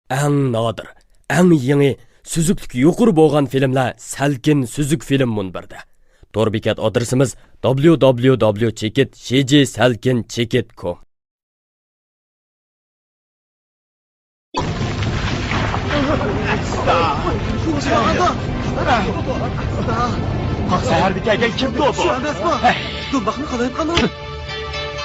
Әң nadir, әң yeni, süzüklük yuqur bo'lgan filmlar Salkin Süzük film munbirda. Torbikat adresimiz www.shjsalkin.com. Bak seher gelgen kimdi o bu? Şu anda Esma. Dumbakını kalayıp kalan.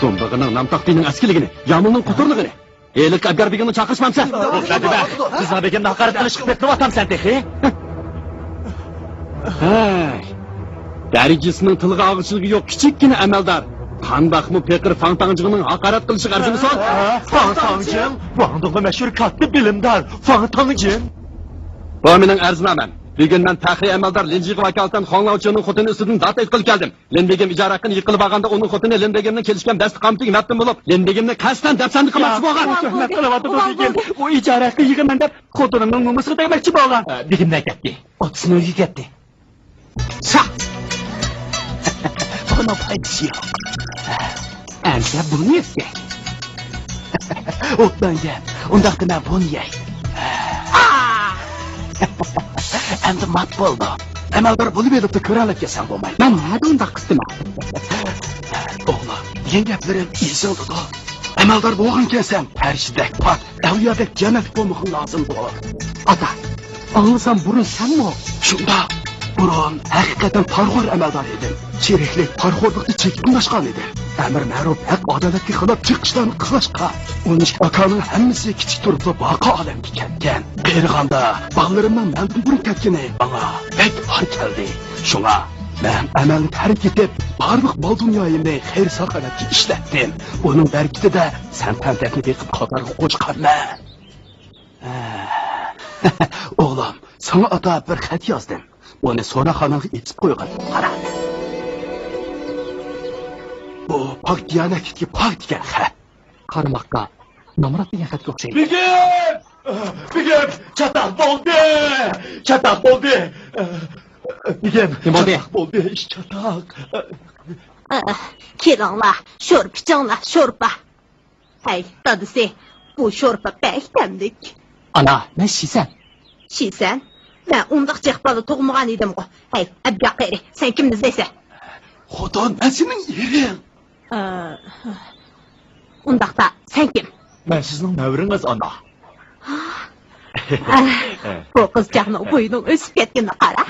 Dumbakının namtaktığının eskiligini, yağmurunun kuturluğunu. Eylik Abgar Begin'i çakışmam sen. Hadi be, Rıza Begin'in hakaret kılışıp etli vatam sen teki. Derecesinin tılığı ağırçılığı yok küçükkine emeldar. Kan bakımı Pekir Fangtangcı'nın hakaret kılışık arzını son. Fangtangcım, Vandığı meşhur katlı bilimdar. Fangtangcım. Bu menin arznamam. Bir gün ben Tahri Emeldar Linjiği vakalatan Xonlavçı'nın xotini üstüdün data etkili geldim. Lenbegim icra hakkını yıkılıp ağanda onun xotini Lenbegim'den kelişken besti kamtigi meptim bulup Lenbegim'den kaçtan depsandı kılmakçı boğan. Töhmet kılıvatı bu Begim. O icra hakkı yıkımen dep xotininin mumısını demekçi boğan. Begim'den gitti. Otısını öyle gitti. Şah! Buna faydası yok. Ense bunu yetti. Otdan gel. Ondakta ben bunu yey. Endi mat bo'ldi. Amaldor bo'lib edibdi, ko'ralik yesam bo'lmaydi. Men nima unda qisdim? O'g'lim, yengaplarım izildi. Amaldor bo'lgan kelsam, farishdak pok, avliyodek jannat bo'lmoqim lozim bo'ldi. Ata, anlasam burun senmi? Shunda burun haqiqatan parxor amaldor edim. Chereklik parxorlikni chekilmashgan edi. Amir ma'ruf haq adolatga xilof chiqishlarni qilishqa. Uning akaning hammasi kichik turibdi, baqa olamga ketgan. Qirg'anda bog'larimdan mendan burun ketgani bana bek har keldi. Shunga men amalni tark etib, barliq bol dunyoyimni xayr saqlanatga ishlatdim. Uning barkitida sen tantakni beqib qatorga qo'shqanman. O'g'lim, sana ata bir xat yozdim. Uni so'raxonaga yetib qo'ygan. Qara. Bu pak diyanetki pak degan xat. Qaramoqqa Namrat degan xatga o'xshaydi. Begim, çatak bo'ldi. Çatak bo'ldi. Begim, çatak bo'ldi, ish çatak. Kelinglar, sho'rpichinglar, sho'rpa. Hay, dadisi, bu sho'rpa bekdamdik. Ana, ne şiysen? Shiysan? Men undaq chaqbali tug'magan edim-ku. Hay, Abgaqiri, sen kimni izlaysan? Xotin, men sening erim. Undaqda sen kim? Men sizning navringiz ana. Bu qizchaqning bo'yining o'sib ketganini qara.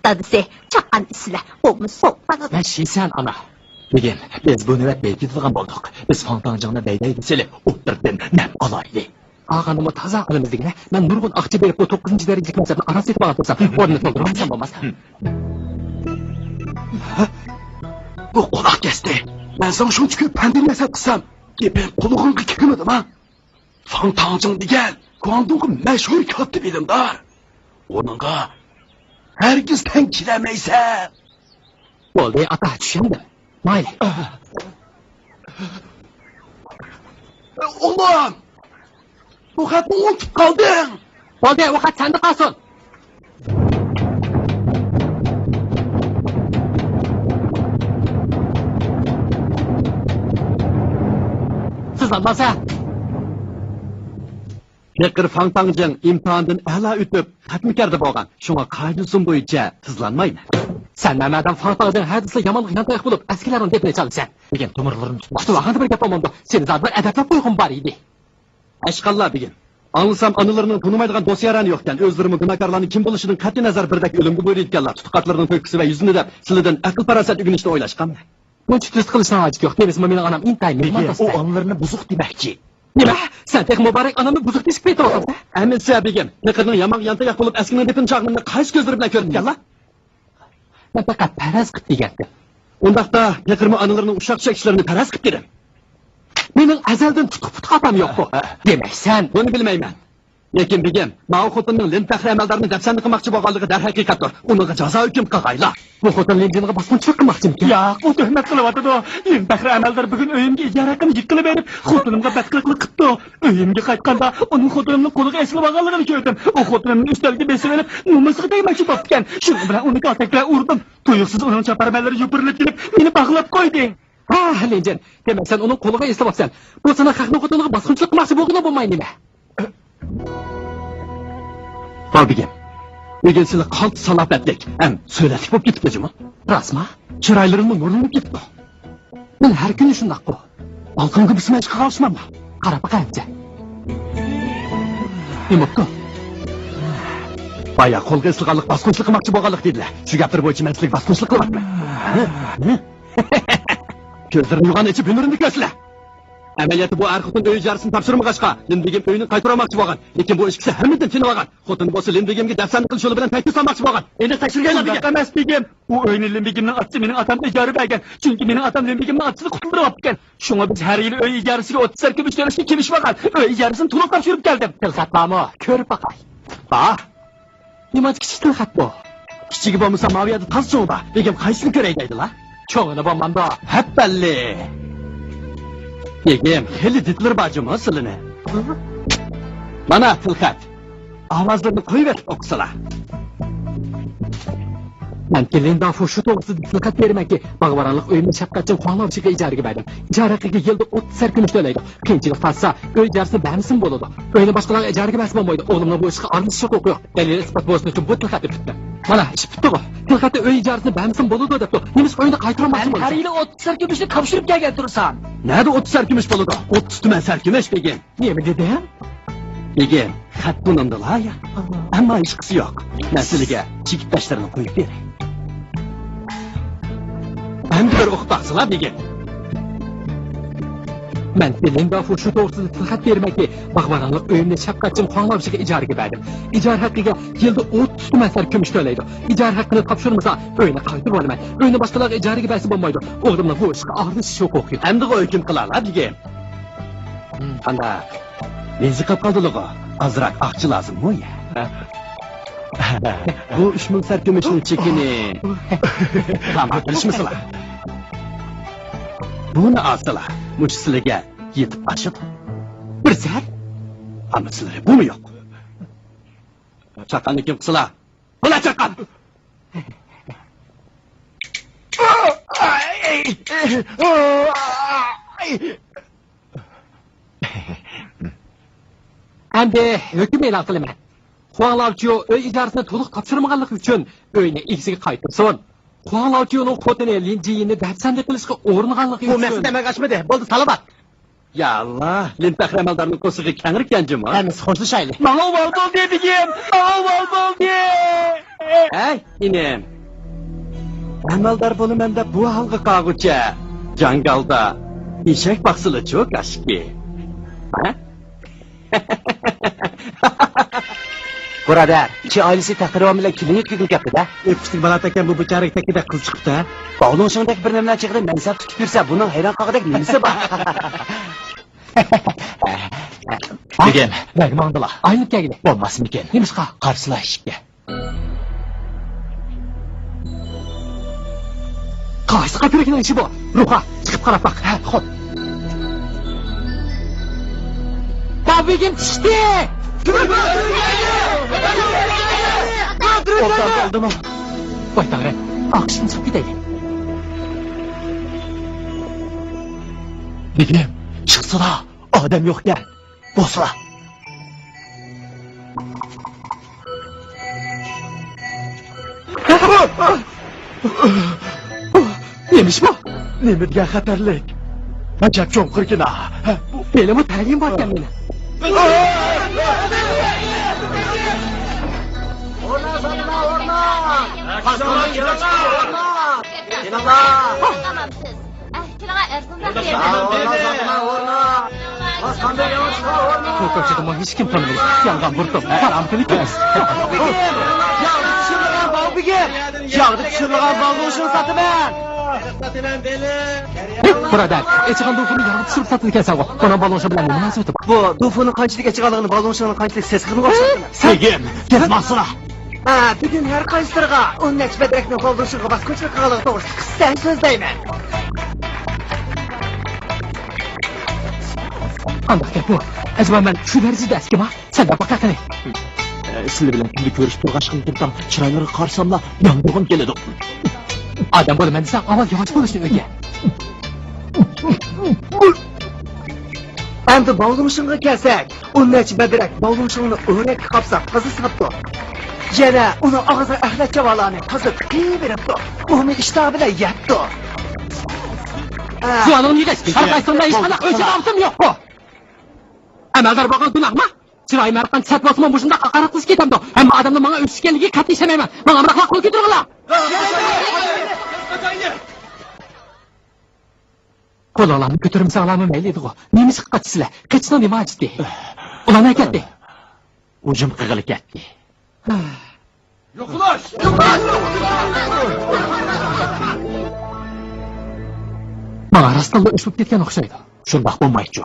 Dadisi, chaqqan isla, qo'lni so'qqani. Men şiysen ana. Begim, biz bu nöbet belgildiğen bulduk. Biz Fangtangcı'na beydeydi seli, o'ttirdim, nem alaydı. Ağanımı taza qilimizdikine, men nurgun aqchi berib bu 9-chi darajalik mansabni aras etib olgan bo'lsam, o'rnini to'ldirolmasam bo'lmas. Bu quloq kesdi. Men sana shuncha ko'p pandin nasab qilsam, gapim qulog'imga kirmadimi, ha? Fangtangcıng degan Guangdong'ga mashhur katta bilimdor. Onunga hergiz teng kelamaysan. Bo'ldi, ata, tushundim. Mayli. Oğlum! Bu xatni unutib qolding. Bo'ldi, u xat senda qolsin. Sizlanmasa. Pekir Fangtangcıng imtihandan a'lo o'tib, xatmikarda bo'lgan. Shunga qoidasi bo'yicha tizlanmaydi. Sen Mehmet'den Fangtangcıng hadisle yamanlık yantayak bulup eskilerin depine çalışsan. Begin, tomirlerini tutma. Kutuvağında bir yapamamdı. Seni zaten edeplep koygun bari idi. Eşkallah Begin. Anlısam anılarının tanımaydıgan dosyaranı yokken, özlerimi günakarlarının kim buluşunun katı nazar birdek ölümgü buyur etkenler. Tutukatlarının töküsü ve yüzünü de siliden akıl parasat ügünüşte oylaşkan. Bu çıktız kılışına acık yok. Demesin benim anam intay mehman dostay. O anılarını buzuk demekçi. Nima? Sen tek mübarek anamı buzuk desip beytir oldun. Eminse Begin. Pekir'nin yaman yantayak bulup eskinin depin çağını kaç gözleri bilen körüp gel la? Ben fakat peraz kıp degettim. Ondaqda Pekir'min anılarının uşak çekişlerini peraz kıp dedim. Menin ezelden tutup atam yok bu. Demek sen. Bunu bilmeymen. Lekin Begim, Mao xotinning Lin Fahri amaldarini dafsanni qilmoqchi bo'lganligi darhaqiqatdir. Uniga jazo hukm qilg'aylar. Bu xotin Linjinga bosqinchilik qilmoqchimikin? Yo'q, u tuhmat qilyapti. Lin Fahri amaldor bugun uyimga ijara haqqini yiqilib berib, xotinimga badqilik qilibdi. Uyimga qaytganda uning xotinimni qo'liga eslab olganligini ko'rdim. U xotinimni ustalga besib olib, nomusiga tegmoqchi bo'lgan. Shuning bilan uni kaltaklab urdim. Tuyuqsiz uning chaparmalari yupirilib kelib, meni bog'lab qo'ydi. Ha, Linjin, demak sen uning qo'liga eslab olsan. Bu sana haqni xotiniga bosqinchilik qilmoqchi bo'lgani bo'lmaydimi? Babigim. Bugün sizle kalk salafetlik. Hem söyledik bu gitip gecimi. Rasma, çıraylarımın nurunu gitip. Ben her gün şundak bu. Balkon gibi smash kalışmam mı? Kara bakayım sen. Ne mutlu. Baya kolga ıslıqanlık basqınçılık qilmoqchi bo'lganlik dedilar. Shu gaplar bo'yicha men sizlarga basqınçılık qilyapman. Ko'zlarini yumgan ichib yumurini ko'zla. Amaliyoti bu er-xotin uy ijarasini topshirmag'achqa, Lindbegim uyini qaytarmoqchi bo'lgan. Lekin bu ishkisi hammadan tinib olgan. Xotin bo'lsa Lindbegemga dafsanni qilish yo'li bilan taklif solmoqchi bo'lgan. Endi tekshirganlar emas begim. Bu uyni Lindbegemning otasi mening otamga ijara bergan. Chunki mening otam Lindbegemning otasini qutqarib olgan. Shunga biz har yili uy ijarasiga 30 so'm kumush to'lashga kelishmagan. Uy ijarasini to'liq topshirib keldim. Tilxatmami? Ko'rib boqay. Ba. Nima kichik tilxat bu? Kichigi bo'lmasa maviyada toz cho'ngda. Begim qaysini ko'ray deydilar? Cho'ngini bo'lmanda. Hapballi. Begim, hali ditlar bajimi silini. Mana tilxat. Ovozlarni qo'yib et o'qisalar. Men kelenda shu to'g'risida tilxat bermanki, bag'varanlik uyimni shafqatchan qonlovchiga ijaraga berdim. Ijara haqiga yilda 30 so'm kumush to'laydi. Qiyinchilik qilsa, uy ijarasi bersin bo'ladi. Uyni boshqalarga ijaraga bersa bo'lmaydi. O'g'limning bu ishga aralashishga huquqi yo'q. Dalil isbot bo'lsin uchun bu tilxatni tutdi. Mana, ish bitdi-ku. Tilxatda uy ijarasini bersin bo'ladi debdi. Nimiz uyni qaytarmoqchi bo'ldi. Har yili 30 so'm kumushni topshirib kelgan tursan. Nada 30 so'm kumush bo'ladi? 30 tuman so'm kumush begim. Nima dedim? Begim, xat bunimdalar ya. Ammo ish qisi yo'q. Masalaga chekib tashlarini qo'yib beray. Endi bir o'qitaqsizlar begim. Men Belinda shu to'g'risida tilxat bermakki, bag'varanlik uyimni shafqatchan qonlovchiga ijaraga berdim. Ijara haqiga yilda 30 tuman so'm kumush to'laydi. Ijara haqqini topshirmasa, uyni qaytarib olaman. Uyni boshqalarga ijaraga bersa bo'lmaydi. O'g'limning bu ishga aralashishga huquqi yo'q. Endi hukm qilarlar begim. Qanday? Bezi qilib qoldilar. Azroq aqchi lozimmi ya? Bu 3000 so'm kumushning chekini. Tamam, bilishmisizlar? Buni asla mushsilarga yetib ashib. Bir zar. Hamma sizlarga bumi yo'q. Chaqanni kim qilsalar? Bula chaqan. Endi hukm e'lon qilaman. Xuanlavchi uy ijarasini to'liq topshirmaganligi uchun uyni egasiga qaytarsin. Xuanlavchining xotini Linjiyni dafsanda qilishga o'rnaganligi uchun. Bu masala demagashmidi? Bo'ldi, salamat. Ya Allah, Lin qahramonlarning qo'sig'i kangir kanjimi? Hammasi xo'shlashaylik. Mana bo'ldi dedigim. Mana bo'ldi. Hey, inem. Amaldor bo'limanda bu halqa qog'ucha. Jangalda eshak baqsili cho'k ashki. Ha? Burada, ki ailesi taxtirovi bilan klinik yugurib ketdi-da. Epishlik balat ekan bu bechorak takida qiz chiqdi. Bog'ning shunday bir nimalar chiqdi, mansab tutib yursa, buning hayron qolgandek nimasi bor? Begim, bag'mondala. Aynib keldi. Bo'lmasmikin. Nimishqa qarshilashga. Qaysi qatirikning ishi bu? Ruha, chiqib qarab baq. Ha, xo'p. Babigim tushdi. Ortadan kaldım. Vay tanrım, akşam çıkıp gidelim. Begim, çıksana, adam yok ya. Bosla. Neymiş bu? Nemirgen xatarlik. Acayip çok kırkına. Belimi terliğim var kendine. Orna sana orna. Kazanan gelsin orna. İnanla. Tamam siz. Kiraga erzunda Orna sana orna. Kaskanda yavaşla orna. Çok açıdım hiç kim tanımıyor. Yangan burtum. Param kılıkız. Yağdı düşürülen bal bigim. Yağdı düşürülen bal boşun satı ben. Burada, eçiğen dufunu yağdı düşürüp satı dikensen o. Ona balonşa bilen ne münasebeti var? Bu dufunun kaçlık eçiğalığını balonşanın kaçlık ses kırını başladın. Begim, gez masına. Bugün her kaçtırga, onun ekspedirekini kolduruşuğa bas köçmek kalığı doğrusu sen sözdeymen. Andak gel bu. Acaba ben şu verzide eski ma, sen de bakakını. Sizle bilen kimde görüşüp durgaşkın turdan çırayları karşımla yandırgım geledi. Adam böyle ben desem aval yavaş konuşun öyle. Endi bağlamışınga kelsak, onun içi bedirek bağlamışını öğrek kapsa kızı sattı. Yana onu ağzı ahlet cavalarını kızı tıkıyı veripti. Onu iştahı bile yetti. Sualını yiyecek. Sarkaysında iş kadar ölçü altım yok bu. Əməldar bağın günah mı? Çırayı mərqdən çət basman boşunda qaqaratlısız ketemdi. Hem adamın bana ölçüşkenliği katı işemeyemem. Bana bırakla kol götürün ulan. Kol olanı götürüm sağlamı meyliydi o. Neymiş kaçısıyla? Kaçına neyme acıdı? Ulan ne ketdi? Ucum qığılık ketdi. Yoklaş! Bana rastalda üslup ketken oxşaydı. Şundaq olmayıcı.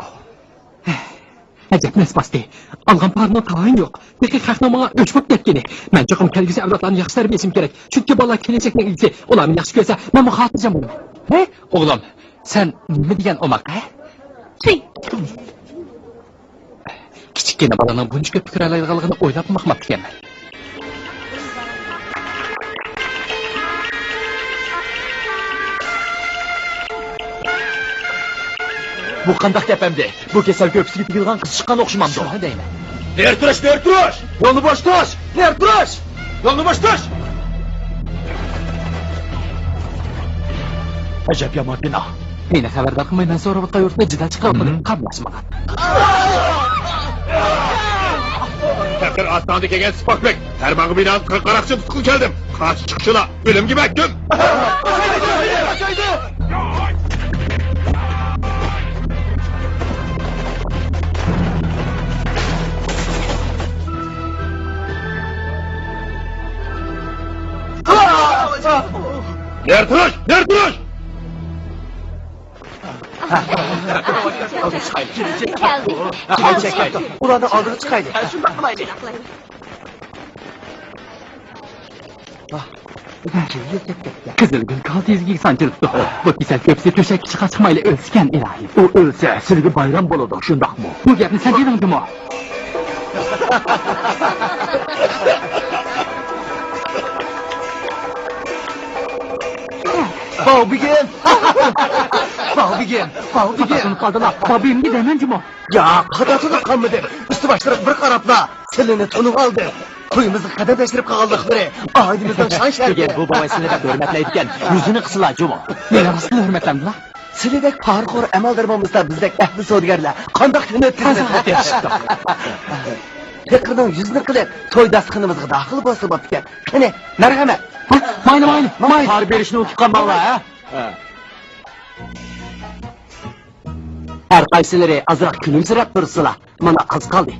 Əcəb nəs bastı. Alğan parına tayin yox. Peki xəxna bana ölçmüb getkeni. Mən çoxum kəlgisi əvlatlarını yaxşı tərbiyesim gerek. Çünkü bala keləcəklə ilgili onların yaxşı görsə, mən xatırlayacağım onu. He? Oğlum, sen ne diyen olmak he? Tüy. Kiçikkene balanın bunca köp fikir alaylıqalığını oylap maqmaq diyemem. Bu qandaq tepemdi. Bu kesel köpüsü gibi yılgan kız çıkan okşumamdı. Şuna deyme. Ner turuş! Yolunu boş tuş! Ner turuş! Yolunu boş tuş! Acep yaman bina. Meni xabardor qilmay men so'rovga yurtda jidal chiqardim. Qablashmagan. Tekrar aslandı gelen Sparkbek. Termanı binanın kırkarakçı tutkun geldim. Kaç çıkışına ölüm gibi ettim. Yer duruş! Yer duruş! Geldi. Ulanı aldırı çıkaydı. Kızılgın kaldı ezgiyi sancılıptı. Bu güzel köpse töşek çıka çıkmayla ölsken ilahi. O ölse silgi bayram boladı şundak mı? Bu gapni sen dedin mi? Bobigin! Bobigin! Katasını kaldılar. Babim gidemem cimo. Ya kadasını kanmadı. Üstü başları bir karapla. Silini tunup aldı. Kuyumuzu kadar beşirip kaldık biri. Aydımızdan şan şerdi. Bu babasını da hürmetleydikken yüzünü kısıla cumu. Nene aslında hürmetlendi la. Silidek parkur emaldırmamızda bizdek ehli soğudgerler. Kandak günü öttürdü. Tekirden yüzünü kılıp toy daskınımızı dahil basıp atıken. Hani merhamet. Maylı. Tarih berişini unutukan bağla ha. Her qaysileri azırak külümsirep dursula. Mana az kaldı.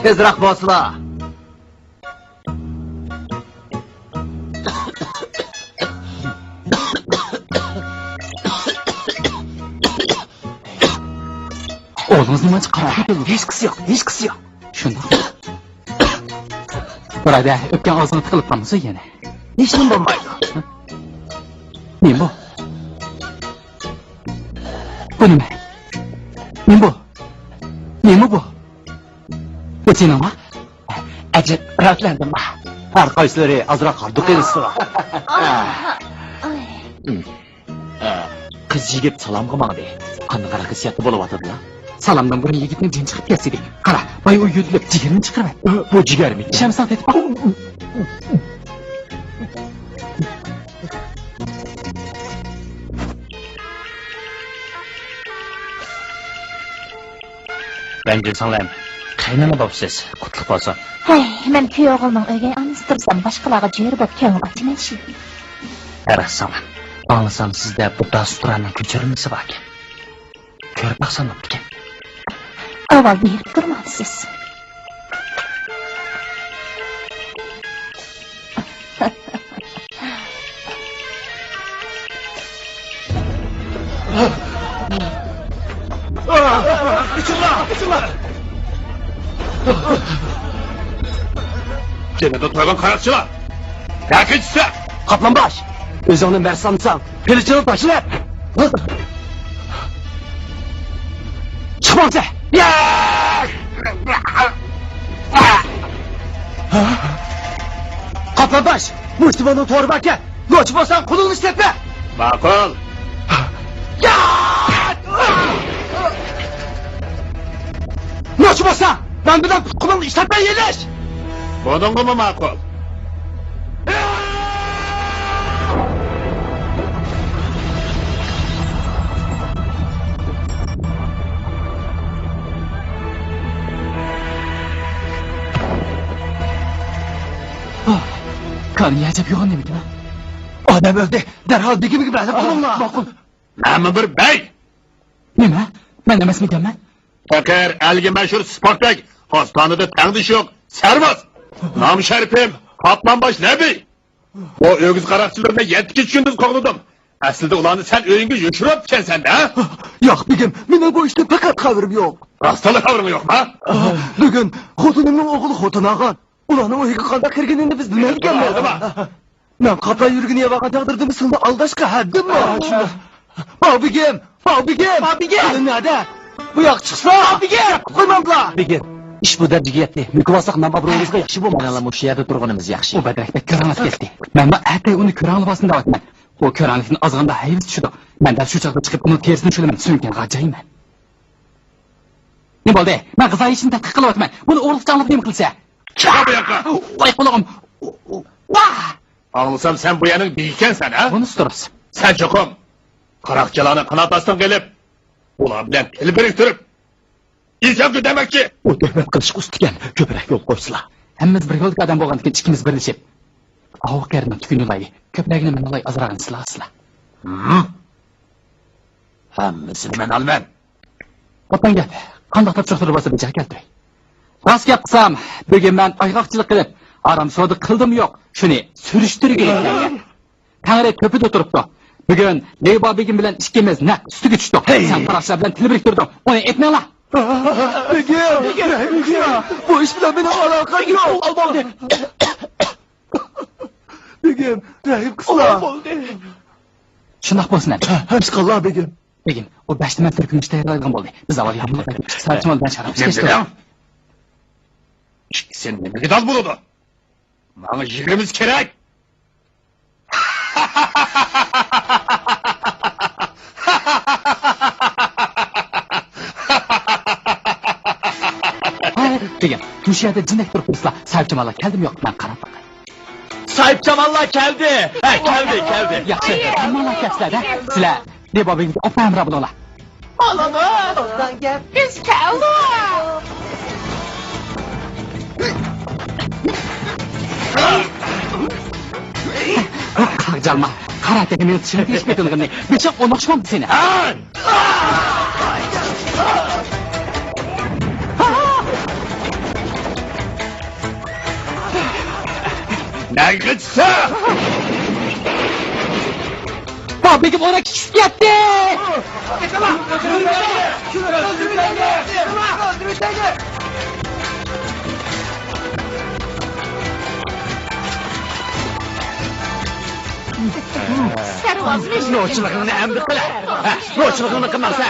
Tezrak basla. Oğlunuz nima çıkar? Hiç kısı yok, hiç kısı yok. Şunda. Burada öpken ağzını tıkılıp kalmışsın yine. Niçin bombaydı? Ne bu? Bu ne? Ne bu? Ne mi bu? Bu senin ama? Acep rahatlandım ha. Her qaysileri azırak hardık edisila. Kız yigit salam qilmadi. Qanday qara hissiyatda bo'lib atadi la. Salamdan buraya yigitning jin chiqib ketsa edi. Qara, boy u yudilib jigirini chiqirib. Bu jigarmi? Shamsat etib bak. Ben Gülsanlayım. Kaynana babsız. Kutluk olsun. Hey, men kuyog'imning o'gay onasi tursam boshqalarga jiyir bo'lib ko'nglim ochmayshi. Yarasam. Anlasam sizde bu dasturanın köçürülmesi var ki. Körüp baksan ne yaptı ki? Avval berib turmadisiz. Gene de toygan karakçılar. Yakıncısı. Kaplanbaş. Özünün bersamsan. Peliçinin taşını. Çıkmamsa. Kaplanbaş. Muştivanın torbakken. Loç basan kulunu işletme. Makul. Yo'q bo'lsa, men bilan qulun ishlatmay yelish. Buningmi ma'qul? Qani ajab yo'g'on nima? Odam o'ldi. Darhol begimiga biladi qulunlar. Ma'qul. Nami bir bey? Nima? Men emasmikanman? Fakir elgi mashhur Sportbek ostonida tangdish yo'q. Sarvaz. Nom sharifim Qoplanbosh Nabiy. O ögüz qaroqchilarni 7 kunduz qo'g'lidim. Aslida ularni sen o'yinga yo'shirib kelsan-da? Yo'q begim, mening bu ishda faqat xabarim yo'q. Rostalik xabaring yo'qmi? Bugun xotinimning o'g'li xotin olgan. Ularning uyiga qanday kirganini biz bilmaydiganmiz. Men qatay yurgin yevaga taqdirdim sizni aldashga haddimmi? Babigim, babigim, babigim. Nada? Bu yoq chiqsa, babigim. Qo'ymamlar. Begim, ish bu darajaga yetdi. Mikrofosak men obro'yimizga yaxshi bo'lmagan. Mana shu yerda turganimiz yaxshi. U badrakda ko'ranib ketdi. Men atay uni ko'ranibasini deyapman. O ko'ranlikni ozg'anda hayv tushdi. Men dal shu chaqda chiqib uni tersini shulaman, so'ngan g'ajayman. Nima bo'ldi? Men g'izayishni tadqiq qilyapman. Buni o'g'ilchalik nima qilsa? Chiq bu yoqqa. Voy qulog'im. Anlasam sen bu yerning beyikansan, ha? Buni so'ras. Sen cho'qim. Qaroqchilarni qanotasidan kelib, ular bilan til biriktirib, insonku demakchi. U tuhmat qilish ustigan ko'proq yo'l qo'ysalar. Hammamiz bir yo'lga odam bo'lgandan keyin ikkimiz birlashib, ovoqlarni tukunulay, ko'pragini menolay azrag'ini silasizlar. Hammasini men olman. Otdan gap, qandoq topshiriq bo'lsa bijar keltiray. Rost gap qilsam, bugun men ayg'oqchilik qilib, aram sodi qildim yo'q, shuni surishtirgan ekan. Tangri ko'pida turibdi. Bugun Leyba begim bilan ikkimiz naq ustiga tushdik. Sen qarashlar bilan til biriktirdim. Uni aytmanglar. Begim, bu ish bilan mening aloqam yo'q. Olboldi. Begim, rahim qisla. Shundoq bo'lsin. Hashqallah begim. Begim, o 5 metr kunish tayyorlangan bo'ldi. Biz avval yopilib sarchimol bilan sharab ichdik. Sen nimaga dal bo'ladi? Menga yig'imiz kerak. Begim, shu yerda jinak turib tursa, sarchimollar keldim yo'q, men qarab baqay. Sahipchamallar keldi. Keldi. Yaxshi, hammalar kelsa-da, sizlar Leyba begimga opamra bo'linglar. Oldan gap. Biz keldik. Jalma, qarate men tushunib eshitmaganini. Bichoq o'noqshmam seni. Nagitsa! Babigim ona tushib ketdi. Sarvazmish. Nochilig'ingni amdi qila. Nochilig'ingni qilmasa.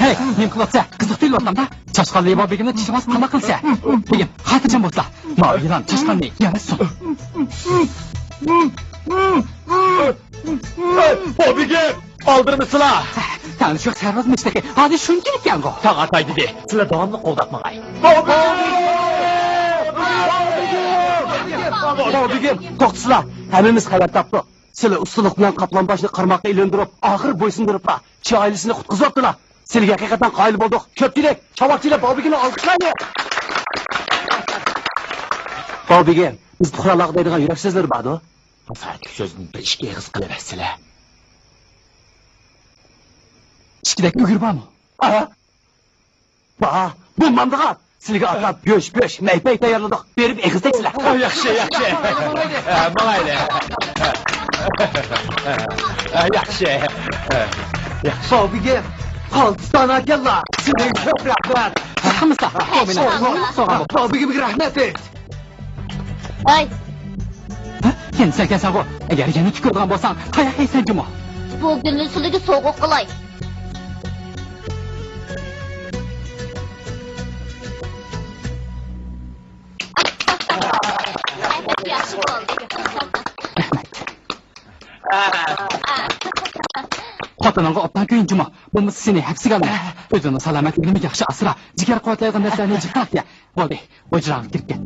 Hey, nim qilsa, qiziq tuyulyapman-da. Chashqon Leyba begimni tishmas qana qilsa. Begim, xotirjam bo'lsa. Mo'yilan chashqonni yarasin. Bobigim, oldirmisizlar? Tani shu sarvazmishdagi hozir shunchalik ekan-ku. Tag'atay dedi. Sizlar davomli qo'ldatmag'ay. Babigim, to'xtasizlar. Hammamiz xabar topdik. Sizlar ustilik bilan Qoplanboshni qarmoqqa ilindirib, oxir bo'ysundiriblar. Chi oilasini qutqizibdilar. Sizlarga haqiqatan qoyil bo'ldik. Ko'pchilik, chavoqchilar Bobigimni olqishlaydi. Bobigim, biz quraloq deydigan yurak so'zlar bor-ku. Faqat so'zni bir ishga eg'iz qilaversizlar. Ishkidagi ugur bormi? Ba, bu mamdiqat. Sizlarga atab go'sh, maypay tayyorladik. Berib eg'izaysizlar. Yaxshi. Mangayli. Yaxshi. Bobigim, Hindiston akallar. Sizlarga ko'p rahmat. Hammasi so'g'am. Bobigimga rahmat et. Ay, Sen kelsan-ku, agar yana tukurgan bo'lsang, qayoqqa yeysan juma? bu kunni sizlarga sovg'a qilay. Albatta yaxshi bo'ldi. Xotiningga opdan kuyinchimi? Bo'lmasa seni hapsiga oladi. O'zini salomatligini yaxshi asra. Jigar qotaydigan narsalarni jiqatya. Bo'ldi. Hujraga kirib ket.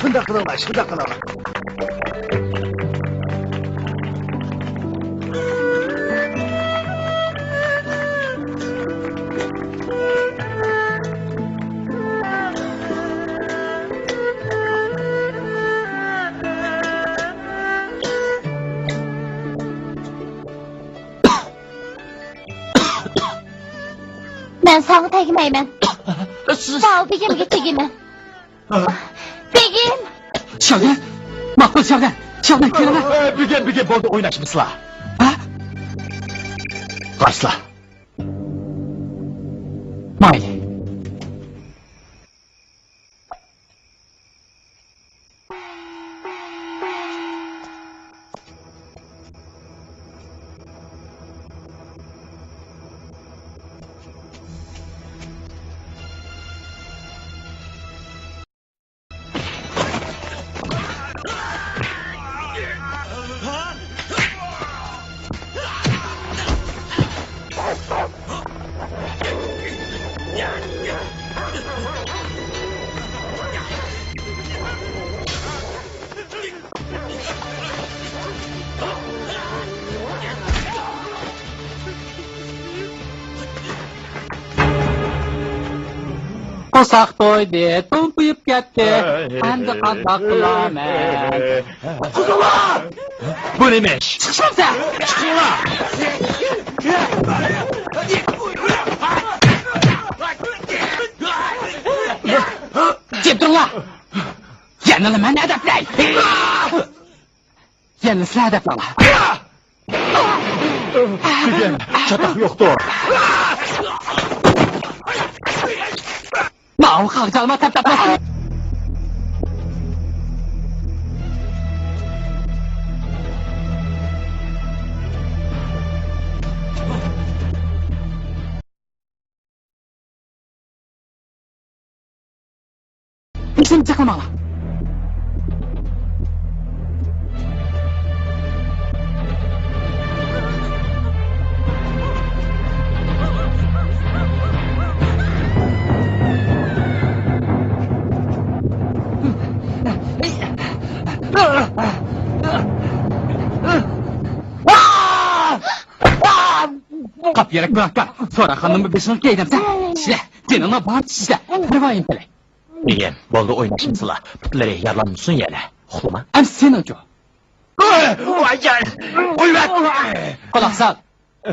Shunda qilaman, shunda qilaman. Men sana tegmayman. Sağ ol Begim'e tegeyman. Begim! Shavdan, maqbul Shavdan. Shavdan kelaman. Bugün bo'ldi o'ynashmizlar. Ha? Qarsla. Mayli. Qo'saq to'ydi, to'mpiyib ketdi. Endi qandoq qilaman? Kuzular! Bu neymiş? Chiqishmabsan. Jeb turlar. Yana nimani adablay? Yana sizlar adablalar. Bugün çatak yoktu. Ma'u qalqalma tap-tap. Ishim chiqmala. Qap yerek bırakkan. Sonra hanımı beşini giydimsen. İşte, canına bağır işte. Pervayın tele. Bugün bo'ldi o'ynashmizlar. Putlari yarlanmışsın yana. Uxlama. Hem senin ki. Vay Uyvat! Kulak sal.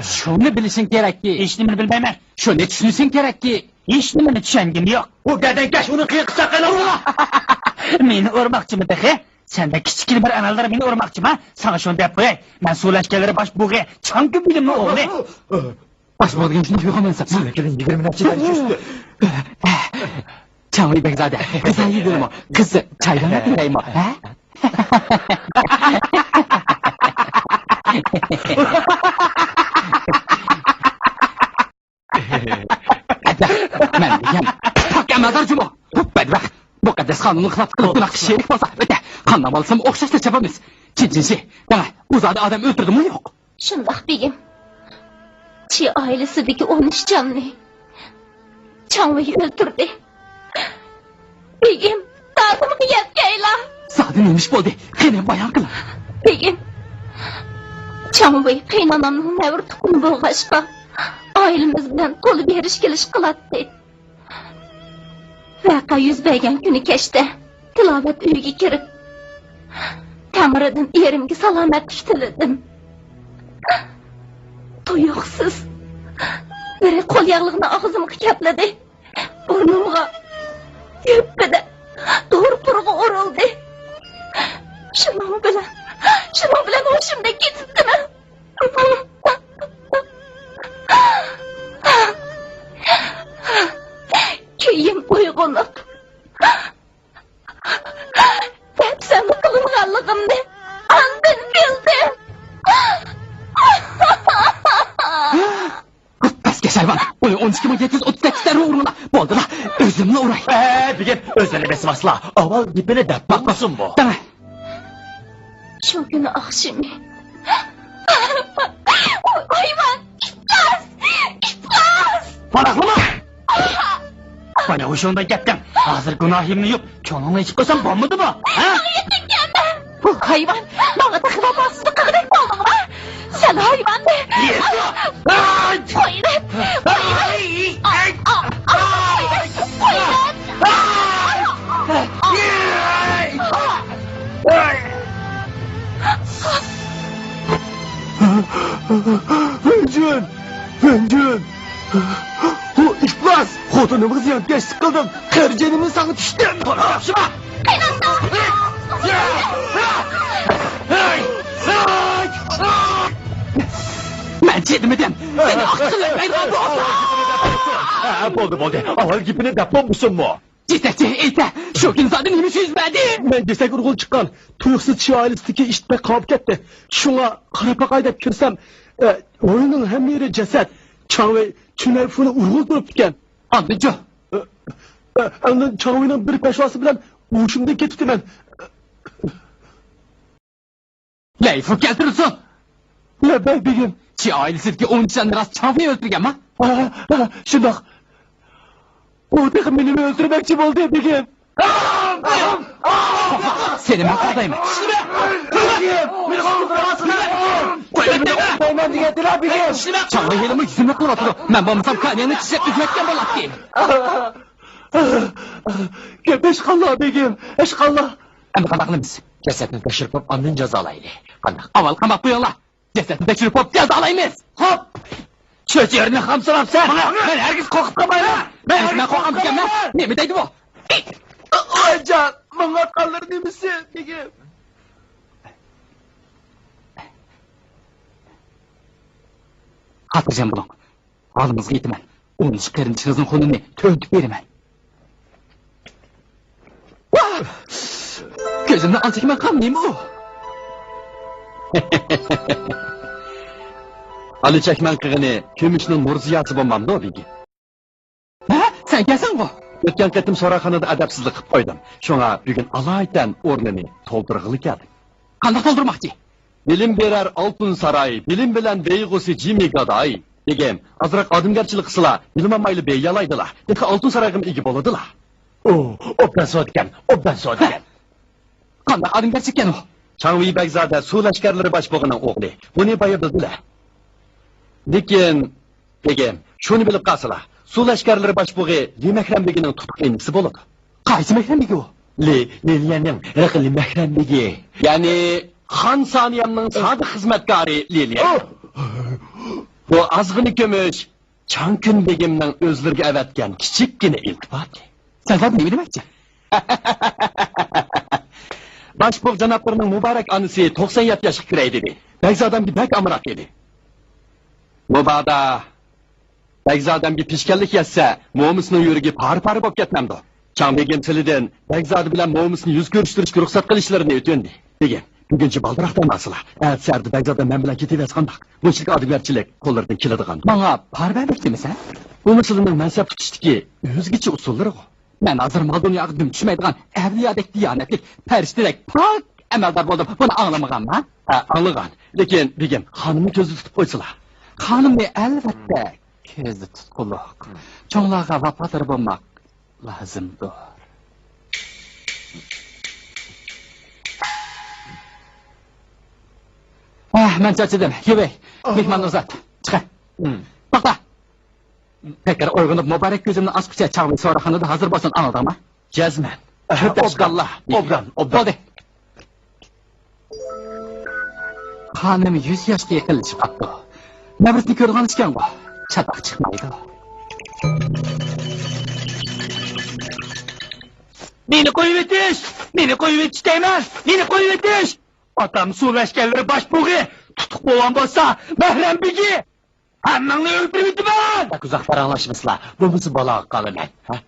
Şunu bilişin gerek ki. Hech nimani bilmayman. Şunu düşünsün gerek ki. Hech nimani tushungim yo'q. O gadankash uni qiyiqcha qiladi. Meni urmoqchimi he? Senda kichkina bir analar meni urmoqchimi? Sana shuni deb qo'yay. Men suvlashganlari bosh bug'i, chonki bilimni o'g'li. Baş bo'lgan shuni yo'qamansan. Sizlarning 20-dan üstü. Çağrı Bekzade. Kıza yedim o. Kızı çaydan atayım o. Ha? Ben diyem. Tak emazarcım o. Bedbak. Mukaddes kanunu kılap kılıp buna kişiyelik olsa. Öte. Kanlam alsam okşaşla çapamız. Çincinsi. Dana. Uzadı adam öldürdü mü yok? Shundoq Begim. Chi oilasidagi 13 jonni Changvoy o'ldirdi. Begim, ta'zimga yetkaylar. Sadi neymiş bo'ldi? Qani bayon qil. Begim, Changvoy qaynonamning navr tuqumi bo'lg'ashqa oilamiz bilan qo'l berish kelish qiladi. Vaqa yuz bergan kuni kechda tilovat uyiga kirib, kameradan erimga salomatlik tiladim. Tuyuqsiz biri qo'l yog'lig'ini og'zimga kapladi. Burnimga yupida to'rpurg'a urildi. Shuning bilan hoshimda ketibdimi? Keyin uyg'onib depsani qilinganligimni andin bildim. Pastga hayvan. Uni 12738 ta uğruna. Bo'ldilar. O'z yüzümle uğray. Begim, özlemesi asla. Aval dibine de bakmasın bu. Deme. Şu günü akşamı. Hayvan! İflas! Baraklama! Bana hoşunda gittim. Hazır günahımını yiyip, çonunu içip koysam bombadı mı? Ha? Bu hayvan bana takılamazsın kıvrak oldun ha? Sen hayvan de! Hayret! Hayret! Öncün. O iflas. Xotunumuz yankeşlik kıldım. Kırcanımın sana düştüm. Konuşma. Ben çedemedim. Seni akıllı Boldu. Aval gibine de bombusun mu? Ciddi ete. Şu gün zaten yemiş yüzmedi. Ben desek urgul çıkan. Tuyuksuz çiğ ailesindeki işitmek kapıp gitti. Şuna karapa kaydap kirsem. Oyunun hem yeri ceset. Çağ ve tünel funu urgul durup diken. Anlıcı. Ondan çağıyla bir peşvası bilen uğuşumda getipti ben. Leyfuk geltirirsin. Ne ben bileyim. Çi ailesideki 10 sen biraz çavayı öldürgen mi? Şundak. O takım beni öldürmekçi oldu ya bileyim. Seni makardayım. Ben de getir abi bileyim. Çağla elimi yüzümle kullatırım. Ben bombasam kanyanı çiçek üzmekten balattayım. Eşkallah bileyim. Eşkallah. Ama kandaklımız. Cesetini taşırıp andın cezalaydı. Kandak. Aval kamak bu yolla. Cesetini taşırıp cezalayımız. Hop. Çöç yerine hamsıram sen. Ben herkes kokup kamayla. Ben kokam diyeceğim lan. Ne mi deydi bu? Aycan. Bana kalır değil misin bileyim. Hatırlayacağım bunu. Alımız gitmem. Onun işlerin çığızın konunu töntüp verimen. Gözümden al çekime kanmayayım o. Ali çekmen kığını, kümüşünün murziyatı bombamdı o bilgi. Ha? Sen gelsen o. Ötken ketim sorakhanada adapsızlık kıp koydum. Şuna bugün alaydan ornını toldurğılı geldim. Kandak doldurmakçı. Bilim berer altın saray, bilim bilen beygusi cimi gaday. Degem, azırak adımgerçilik kısıla, bilim amaylı bey yalaydılar. Deki altın sarayım igi boladılar. O ben soğudiken, Kandak adım gerçekten o. Çanvi Begzade su leşkerleri başboğunun oğlu. Bunu bayırdılar. Lekin, degem, şunu bilip kasıla. Su leşkerleri başboğu Limekrem Begi'nin tutuklanısı boladı. Kaysı mekremdeki o. Liliye'nin rıkılı Mekrem Begi. Yani Han Saniyem'nin sadık hizmetkarı Liliye. Bu azgını kömüş, Çankın Begim'den özlerge evetken kiçikkine iltifat. Sen zaten ne demekçi? Başbuğ canaplarının mübarek anısı 97 yaşlık bireydi. Begzadem bir bek amırak idi. Mübada Begzadem bir pişkellik yetse, Moğmus'un yürügi par bok yetmemdi. Çan Begim Tili'den Begzadı bilen Moğmus'un yüz görüştürüşkü ruhsat kılışlarını ötündü. Begim, bugünkü baldıraktan asıla. Evet serdi Begzadem memleketi ve sandak. Bu işlik adıverçilik kollardan kilidi kandı. Bana par vermekti mi sen? Bu mısılının mensep tutuştaki özgüçü usulları o. Ben hazır mal dünyaya düşmeydiğen evliyadek diyanetlik, periştirek pak emeldar buldum. Bunu anlamagan mı? Anlıgan. Lekin Begim, hanımı közü tutup koysula. Hanım ne elbette közü tutkuluk. Çoğunluğa vafatır bulmak lazımdır. Ben çarçıdım. Yuvey, mihmanı uzat. Çıkar. Bakla. Tekrar uygunup mübarek gözümden açmışça çağmayı sonra hanıda hazır basın anladın mı? Cezmen. Obdan. Hadi. Hanım 100 yaşga yaqinlashib qapti. Nabrisni ko'rgan ekan bu. Chataq chiqmaydi. Beni koyup etiş! Beni koyup etiş deyman! Beni koyup etiş! Atam su leşkerleri başbuğu tutuk bolan bolsa Mehrem Begi! Hammangni öldürüp itiman! Bak uzaqlar anlaşmasla. Bu musu bala qalaman. Ha?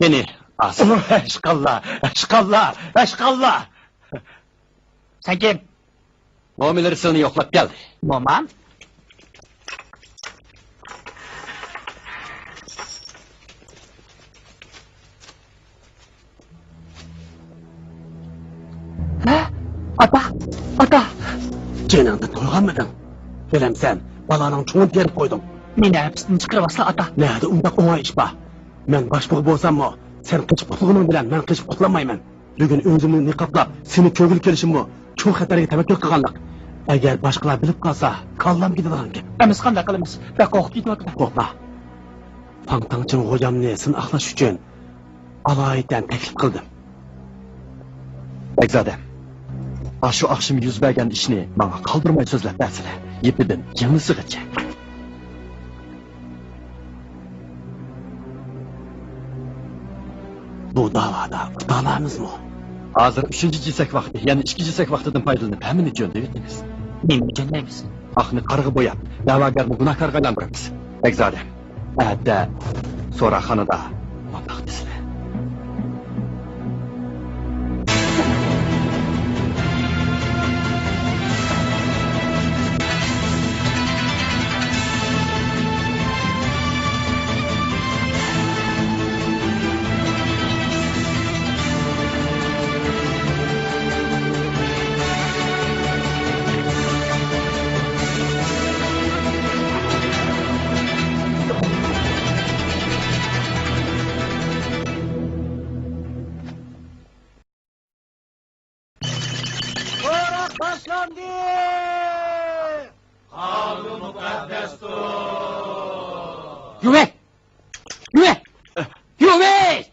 Beni as. Eşkallah. Sen kim? Muamileri sığını yoklap geldi. Moman? Ata. Canında toyganmıdın? Bilemsen, balanın çoğun terip koydum. Meni hapisten çıkarıbasla ata. Nerede undaq oңай iş ba? Men başbuğ bolsam mı? Sen qıçıp qutulğunun bilen men qıçıp qutulamayman. Bugün özümni niqablap, seni kögül kelişim mi? Çoğun xatarga tevekkül qilganlik. Agar boshqalar bilib qolsa, kallam gidadigan gap. Emis qanday qilamiz? Bak qo'rqib ketyapti. Qo'rqma. Fangtangchin xo'jamni sin aqlash uchun alaydan taklif qildim. Bekzodam. Shu oqshim yuz bergan ishni menga qoldirmay so'zlab bersizlar. Yepidan yemisigacha. Bu davada utanamizmi? Hozir 3-jisak vaqti, ya'ni 2-jisak vaqtidan foydalanib hammani jo'ndab yetdingiz. Nima jo'ndaymiz? Ahni qarg'i bo'yab, da'vogarni gunohkorga aylantiramiz. Bekzodam. Adda so'raxonada mundoq desizlar. Güve! Güve! Güve!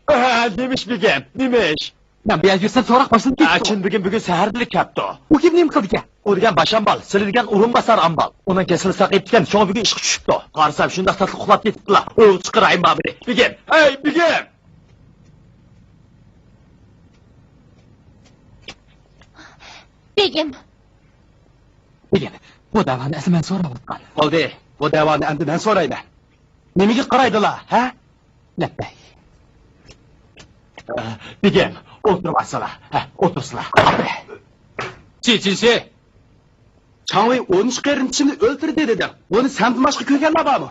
Demiş bigem, demiş. Ben bir yer girsem sonra başını gitti. Açın bugün seherdilik yaptı. Bu kim neyim kıldı ki? O degan başambal, silingan urun basar ambal. Onun kesini saqayıp diken, şoň bugün işi düşüptü. Qarsam şundaq tatlı uxlap ketipdilar. O çıqırayım babiri. Bigem, hey bigem! Begim, Bigem, bu davani esimen sonra otkan. Oldu, bu davani endi ben sorayım. Nemiga qaraydılar, ha? Leppey. Bigem, oturup açsalar. Otursalar. Çiçinsi. Çağvay 13 qerin içini öldürdü dedi. Onu senden başka kökenler var mı?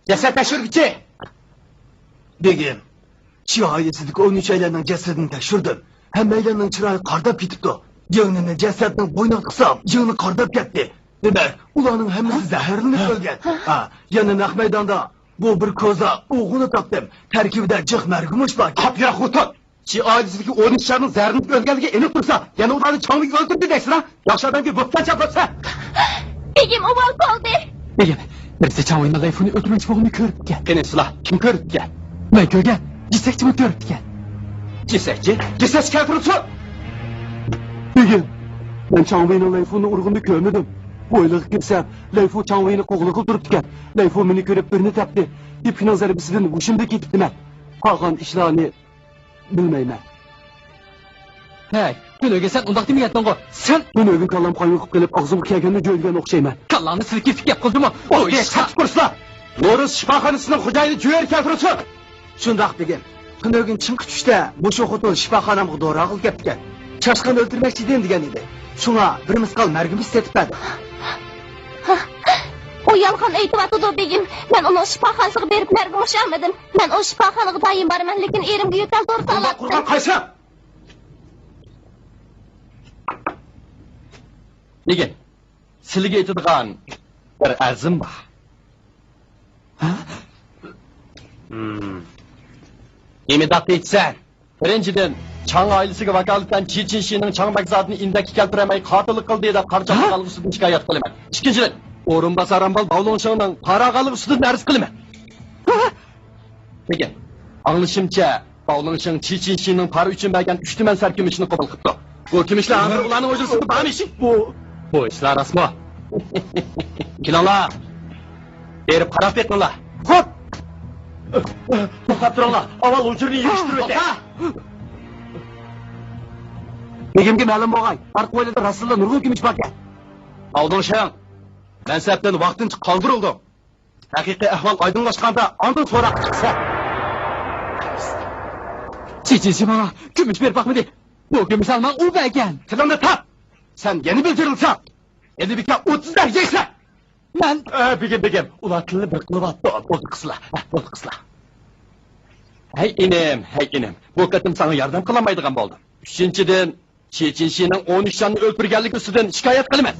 Ceset teşhirgüçi. Begim, Çi ailesidik 13 aylarının cesedini teşhirdim. Hem aylarının çırayı kardap gitipti. Yığınının cesedinin boynuna kısam, yığını kardap gitti. Demek, ulanın hemisi zehirlenip ölgen. Yanın ak meydanda bu bir koza oğunu taptım. Terkibide cık mergumuş var. Kapıya hutun. Çi ailesidik 13 aylarının zehirlenip ölgenliği enip dursa, yani ulanı çağvayı öldürdü dersin ha? Yaxşı adam ki bıktan çapırsa. Begim oval kaldı. Bigem, birisi çavayla lafını öldürmek boğunu körüp gel. Penisula, kim körüp gel? Ben kögen, cissekçi mi körüp gel. Cisekçi, cisekçi keltiripsin. Begim, ben Çağvay'ın Leyfu'nu urgundu görmedim. Boylık girsem, Leyfu Çağvay'ını koğulu kıldırıp diken. Leyfu beni görüp birini tepti. İp nazarı bisidin bu şimdi gittim ben. Kalkan işlerini bilmeyim ben. Hey, gün öge sen undaq demey ettin go. Sen Ben övün kallam kayıkıp gelip ağzımı kiyagende jölgen okşayman. kallanı silkip gap kıldı mı? O iş satып kursa. Noruz şifahanısının hocayını cüyer keltiripsin. Şundaq begim. Kınögün çınqı düşte bu şoxutun şifaxanamı doğru ağıl kepken. Çaşqan öldürmekçiden degen idi. Şuna bir miskal mergim istetipedi. O yalğan aytıvatıdı Begim. Ben onu şifaxanasıga berip mergim oşamadım. Ben o şifaxanaga dayım barman, lekin erimge yo'tal to'g'ri Bunda kurgan qaysi? Nega? Sizga aytadigan bir arzim bor. Emidaqqa aytsan, birinchidan Chang oilasiga vakolatdan Chechin Shining Chang Bagzodni indaki keltirmay qotillik qildi deb qarchoqlik ustidan shikoyat qilaman. Ikkinchidan, o'rinbosar Ambal Bavlonshingning qarag'alik ustidan arz qilaman. Nega? Anglashimcha, Bavlonshing Chechin Shining pari uchun bergan 3 tuman sarkimishni qabul qildi. Bu kimishlar hamma ularning o'jrisini bermishi? Bu ishlar rasmo. Kinolar. Berib qarab ketinglar. Xo'p. To'xtab turinglar. Avval o'chirni yig'ishtirib o'tay. Begimga ma'lum bo'lgan, Arq o'ylada Rasululloh nurg'un kimish bor ekan. Aldonshang. Mansabdan vaqtincha qoldirildim. Haqiqiy ahvol oydinlashganda ondan so'roq chiqsa. Çiçisi bana gümüş ver bakmadı. Bu gümüş alman u begen. Tilini tap. Sen yeni bildirilsen. Endi bika 30'lar yeksa. Ben Begim. Ular tilini bir qilib atdi. Bo'ldi qislar. Hey inim. Bu qatim sana yardım qilamaydigan bo'ldim. Uchinchidan, Chechenishining 13 jonni o'ldirganligi ustidan shikoyat qilaman.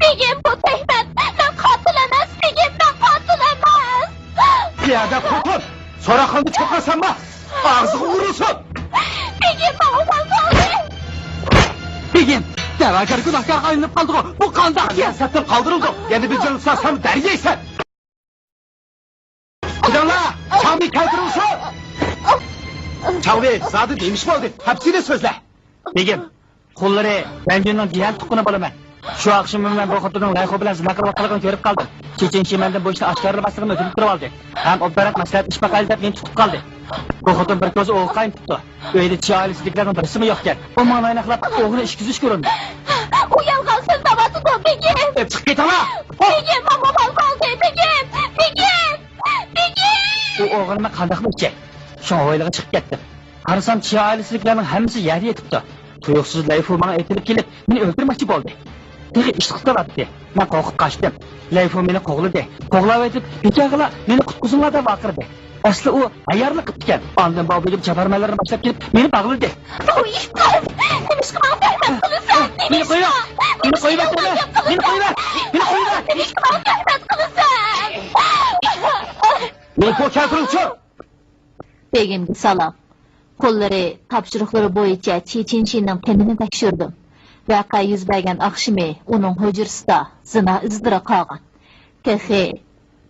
Begim bu tehmat. Ben katil emas. Begim ben katil emas. Piyada xotin, so'roqxonni cho'qasanma, og'ziga urilsin. Begim bana kaldı. Begim, da'vogar gunohkor aylanib qoldi. Bu qandoq siyosatdan qoldirildi? Yana bir jon sam dargaysan. Qudanglar, Changbi keltirilsin. Changbi, zodi demiş bo'ldi. Hapsini so'zla. Begim, qo'llari Ranjinning diyan tuqquni bo'laman. Shu oqshom men bu xotinning layho bilan zina qilib ko'rib qoldim. Chechenchimandan bu ishni oshkorlamasligini o'tinib turib oldi. Ham operat maslahat ish maqali deb meni tutib qoldi. Bu xotin bir ko'zi o'g'il tutdi. Uyda chi oilasidagilarning birisimi yo'q ekan. U meni ayniqlab o'g'lini ishkizish ko'rindi. O yalgan so'zlamadı da Begim. Chiqib ketaman. Begim bana kaldı. Begim. Begim. Begim. U o'g'ilni qanday qilib ichak? Shu oilaga chiqib ketdi. Qarasam chi oilasidagilarning hammasi yer yetibdi. Tuyuqsiz Layfu bana aytilib kelib, meni o'ldirmoqchi bo'ldi. Nega ish qilibdi? Men qo'rqib qochdim. Layfu meni qo'g'ladi. Qo'g'lab aytib, "Bekag'ila, meni qutqizinglar" deb baqirdi. Asli u ayarlik qilib ekan. Ondan babagim chabarmalarni boshlab kelib, meni bag'ladi. O ishqim. Nima qilib tehmat qilasan? Meni qo'yib, meni qo'yib aytma. Meni qo'yib, meni qo'yib. Nima qilib tehmat qilasan? Men keltirilsin. Begimga salom. Qo'llari topshiriqlari bo'yicha Chechenishining qinini tekshirdim. Voqea yuz bergan oqshimi uning hujrasida zina izdira qolgan. Kexe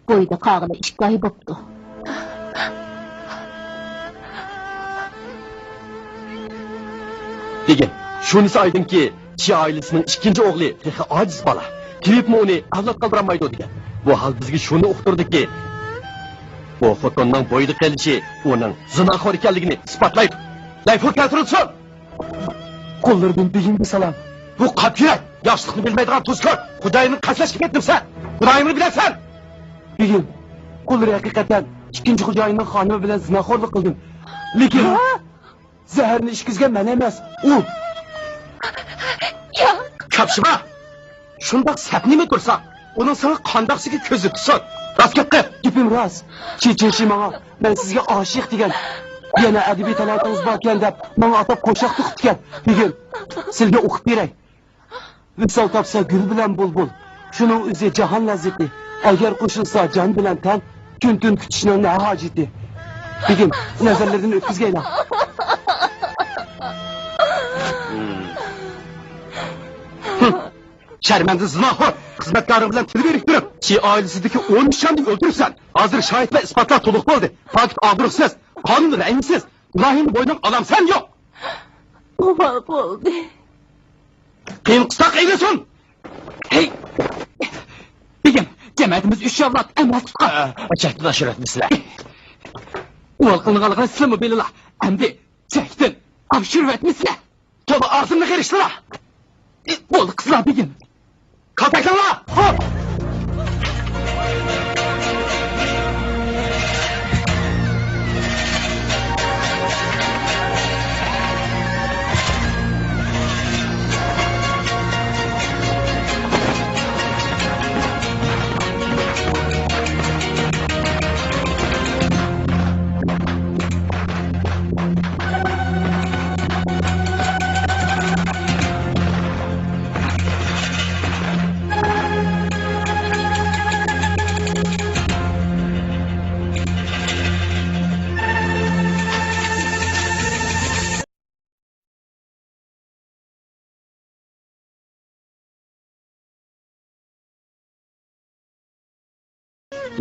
bo'yda qog'ili ishkoy bo'pti. Begim, shunisi aydinki, chi oilasining ikkinchi o'g'li texi ojiz bola. Kiribmi uni avlod qoldirolmaydi degan. Bu hal bizga shuni uqtirdiki, bu xotinning bo'yda qelishi uning zinaxor ekanligini isbotlaydi. Layfu keltirilsin. Qo'llaridan begimga salom. Bu qat'iy, yoshlikni bilmaydigan tuzkor. Xudoyni qaslashga ketdimsan. Xudoyni bilasan. Begim, qo'llari haqiqatan ikkinchi xo'jayinning xonimi bilan zinaxo'rlik qildim. Lekin zaharni ishkizgan men emas, u. Yo'q. Kapshima. Shundoq sapnimi tursa, uning sana qandoqsiga ko'zi tutsin. Rost gap qil. Gapim rost. Chechenchi menga men sizga oshiq degan. Yana adabiy talantingiz bor ekan deb menga atab qo'shiq to'qib ekan. Begim, sizga o'qib beray. Visol topsa gul bilan bulbul. Shuning o'zi jahon lazzati. Agar qo'shilsa jon bilan tan, kun-tun kutishning ne hojati. Begim, nazarlardan o'tkazgaylar. Sharmanda zinoxor xizmatkorim bilan til berib turib, chi oilasidagi 13 jonni o'ldiribsan. Hozir shohid va isbotlar to'liq bo'ldi. Fakt obro'siz, qonun rangsiz, gunohingni bo'yniga olamsan yo'q. Nima bo'ldi? Qiyin qistoq eylesin. Hey! Begim, jamoatimiz 3 avlod amal tutgan. Chakdan ashuratmisizlar. O'l qilganligini sizmi bilinglar. Endi chakdan abshurvatmisizlar. To'ba og'zimni qirishdilar. Bo'ldi qizlar begim. Kaltaklanlar. Hop!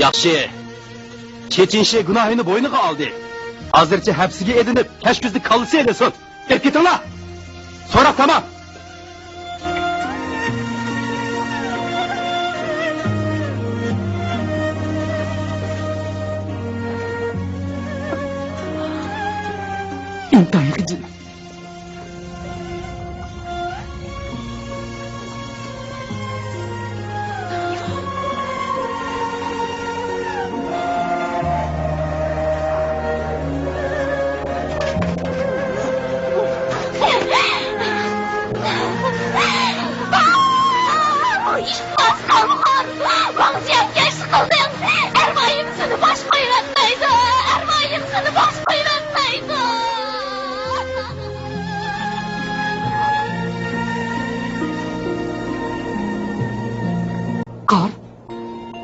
Yaxshi. Chechenshi gunohini bo'yniga oldi. Hozircha hapsiga edinib, kashkuzni kallisi elesin. Kelib ketinglar. So'roq tamom. Intayin qiyin.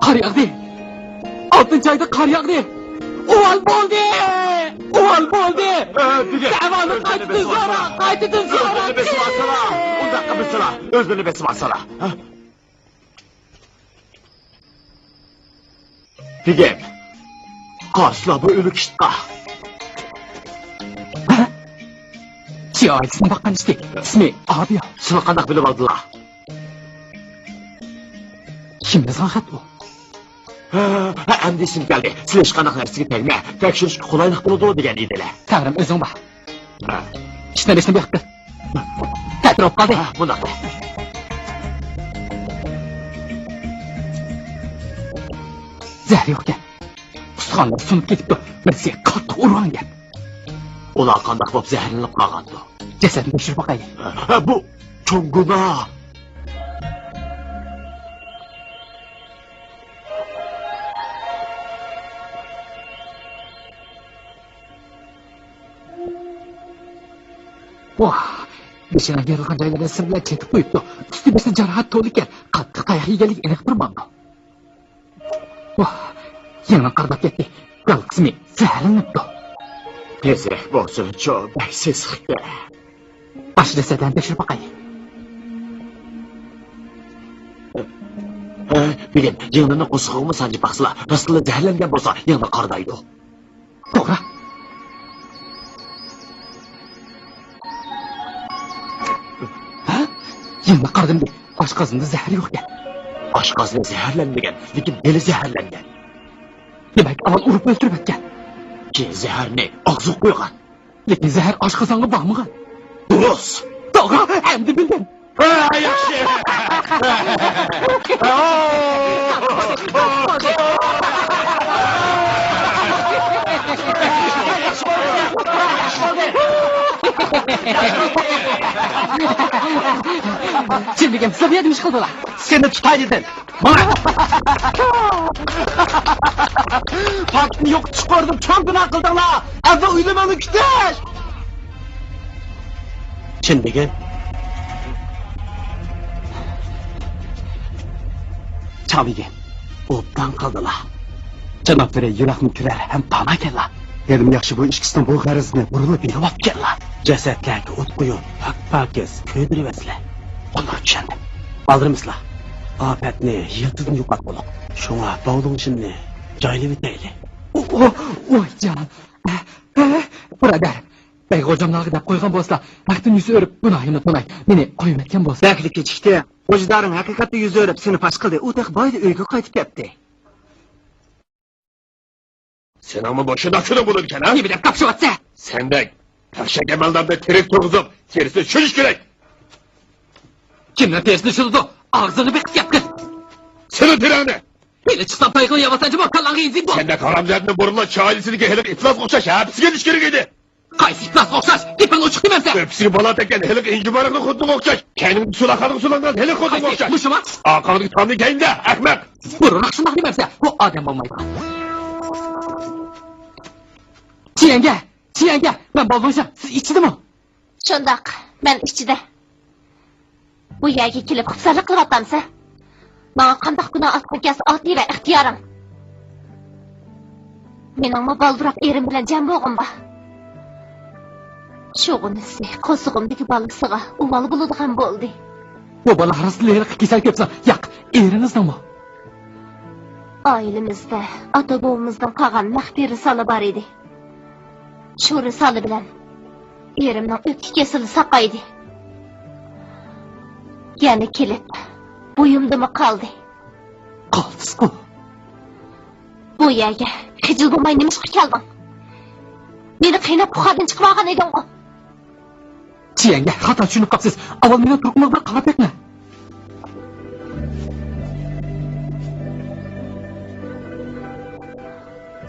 qar yog'di. 6-oyda qar yog'di. O'val bo'ldi. O'val bo'ldi. Davoni qaytdi so'ra, qaytdi so'ra. Unda qilsala, o'zini besib olsala. Bigem. Qarsla bu o'lik ishqa. Chi oilasiga boqqan ishdi. Ismi Abiya. Sizni qanday bilib oldilar? Kim yozgan xat bu? Endi esim keldi. Siz hech qanaqa narsaga tegma. Tekshirishga qulaylik bo'ladi degan edilar. Tag'rim o'zing bor. Ishdan ishni yo'qdi. Takror qoldi. Bunday. Zahri yo'q ekan. Ustixonlar sunib ketibdi. Birsiga qattiq urgangan. Ular qanday bo'lib zaharlanib qolgandi? Jasadni tekshirib boqaylik. Bu cho'ng gunoh. Vah! Beshana berilgan joylardan sim bilan chetib qo'yibdi. Usti besi jarohat to'la ekan. Qattiq qayoq yeganlik aniq turmadi. Vah! Yana qarab ketdi. Gal qismi zaharlanibdi. Tezroq bo'lsin, cho'bak sesiqda. Boshida sadan tekshirib boqaylik. Bilin, yengini qo'sqog'imi sanjib baqsila. Rostla zaharlangan bo'lsa, yana qardaydi. To'g'ri. Yana qardim deb, oshqozonda zahar yo'q ekan. Oshqozon zaharlanmagan, lekin dili zaharlangan. Demak, avval urib o'ldirib o'tgan. Keyin zaharni og'ziga qo'ygan. Lekin zahar oshqozonga bormagan. Durust. To'g'ri, endi bildim. Yaxshi. Şimdi gel, sizler yedim iş kıldılar. Seni tutay dedim. Faktini yok çıkardım, çok günah kıldılar. Evde uyumalı güzel. Şimdi gel. Çabiga, Obdan qoldilar. Janobvere yurakni turar ham tama kellar. Dedim yaxshi bu ishkisidan bu g'arizni burilib berib olib kellar. Jasadlarga o't qo'yib, pak-pakiz ko'ydiribsizlar. Uni tushundim. Aldırmışlar. Afetni, yıldızını yo'qotib Şuna bog'ning ishini joylab o'taylik. Oy canım. Birodar, Beyg'o'jamlarga deb qo'ygan bo'lsa, vaqtini yuzi o'rib, gunohini to'nay. Meni qo'yib o'tgan bo'lsa. Baklik kechikdi. O'jdaring haqiqatda yuz o'rib seni pash qildi. U taq boyda uyga qaytib ketdi. Sen ama boşuna şunu bulurken ha? Ne bileyim kapışıp atsa. Sendek taşak emelden de terik turguzup terisini çürüş gerek. Kimden tersini şurdu? Ağzını beklet yapkın. Senin tirağını. Beni çıksam paygın yavasancı bak kallan giyinsin bu. Sen de karamzadını burunla çağılisini gehelik iflas kokşaş hepsi geliş geri gidi. Kayısı iflas kokşaş. Gitmen uçuk dememse. Öpsini bala teken helik inci barıklı kutlu kokşaş. Kendini sulakanın sulandan helik kutlu kokşaş. Kayısı muşuma. Akanın tamlı geyin de ekmek. Vurun akşamda dememse. Bu adem olmaydı. Çiyenge, ben balonca, siz içti mi? Shundoq, men ichida. Bu yerga kelib xursandlik qilyaptamsa, menga qanday gunoh orttirgan oddiy va ixtiyorim. Meningmi balduroq erim bilan jam bo'lg'im bor. Shug'unisi qo'zig'imdagi balasiga uvol bo'ladigan bo'ldi. Bu bola haraslilik kesal ketsa, yo'q, eringiznimi? Oilamizda ota-bobomizdan qolgan maxfiy risola bor edi. Shu risola bilan erimning o'tki kesili saqaydi. Yana kelib, bo'yimdimi qoldi. Qoldiz-ku. Bu yerga xijil bo'lmay nimishqa kelding? Meni qiynab buxardan chiqib olgan eding-ku. Chiyanga, xato tushunib qolibsiz. Avval meni turqmoq bir qarab bekma.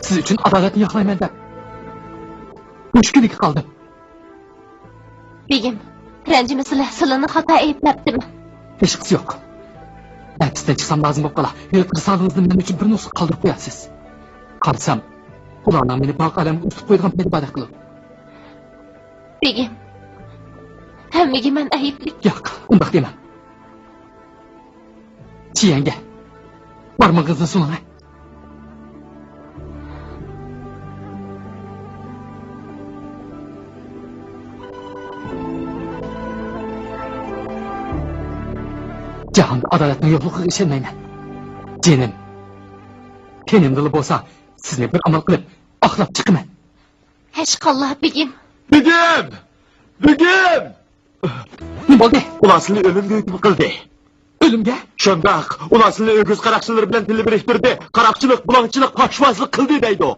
Siz uchun adolatni yo'qlayman deb. Mushkuliga qoldim. Begim, ranjimisizlar, silani xato aytmabdimi? Hech qisi yo'q. Hapsdan chiqsam lozim bo'lib qolar. Risolangizni men uchun bir nusxa qoldirib qo'yasiz. Qarasam, ularning meni baq alamga ustib qo'ygan paytda ibodat qilib. Begim, hammaga men ayblik. Yo'q, undoq demam. Chiyanga, Barmağınızı sunun. Cahanda adaletning yo'qligiga ishonmayman. Jinim. Tenimdili bo'lsa, sizni bir amal qilib, oqlab chiqaman. Hashqalloh begim. Begim! Begim! Nima bo'ldi? Ular sizni o'limga hukm qildi. O'limga? Shundoq, ular sizni o'g'iz qaroqchilar bilan til biriktirdi. Qaroqchilik, bulongchilik, poshvozlik qildi deydi.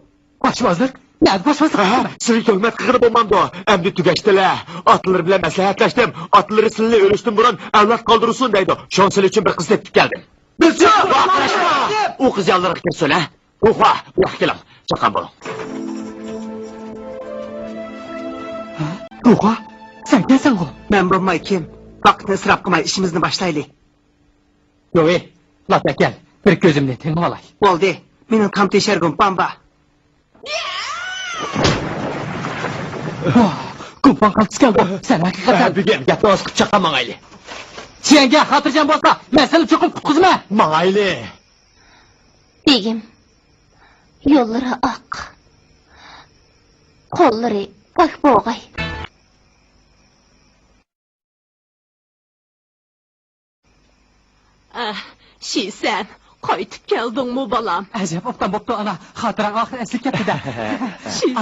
Poshvozlik? Nima poshvozlik? Sizni tuhmat qilib bo'lmamdi. Endi tugashdilar. Otlar bilan maslahatlashdim. Otlari sizni o'lishdan burun avlod qoldirsin deydi. Shonsil uchun bir qiz tepib keldim. Bizcha! U qiz yollarga kirsin, ha? Uha, bu kelam. Chaqan bo'l. Ruha, sen kelsan qo'l. Men bo'lmay kim? Vaqtni isrof qilmay ishimizni boshlaylik. Yo'q, lata kel. Bir ko'zimni tengib olay. Bo'ldi. Mening ham teshargim pamba. Kumpan qaltis keldi. Sen haqiqatan Begim, gapni oz qilib chaqamangayli. senga xotirjam bo'lsa, men seni cho'qib qutqizma. Mangayli. Begim. Yo'llari oq. Qo'llari pok bo'g'ay. Sen qaytib keldingmi bolam? Ajab obdan bo'pti ana, xotirang oxir esli ketdi-da. Sen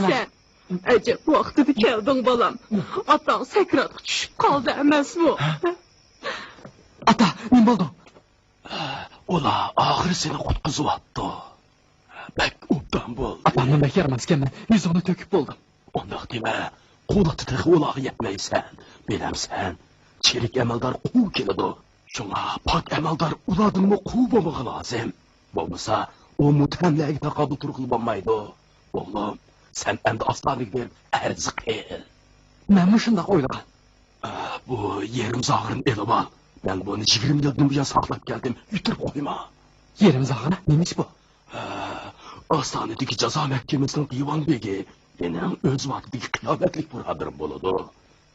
ajab vaqtida kelding bolam. Otang sakratga tushib qoldi emasmi? Ata, nima bo'ldi? Ular oxir seni qutqizyapti. Bak, obdan bo'l. Atamni bekor emaskanman, yuzimni to'kib bo'ldim. Undoq dema. Qo'lda ularga yetmaysan. Bilamsan, cherik amaldor quv keladi. Shunga pok amaldor ulardan quv bo'lmog'i lozim. Bo'lmasa, u mutamlarga taqobil turib bo'lmaydi. O'g'lim, sen endi ostalik berib arz qil. Men shunday o'ylagan. Bu yerim zog'ini elib ol. Ben bunu 20 yıldan bu yana saqlab keldim. Yuturib qo'yma. Yerim zog'ini nemish bu? Ostanadagi jazo mahkamasining divan begi mening o'z vaqtidagi qiyomatlik buradim bo'ladi.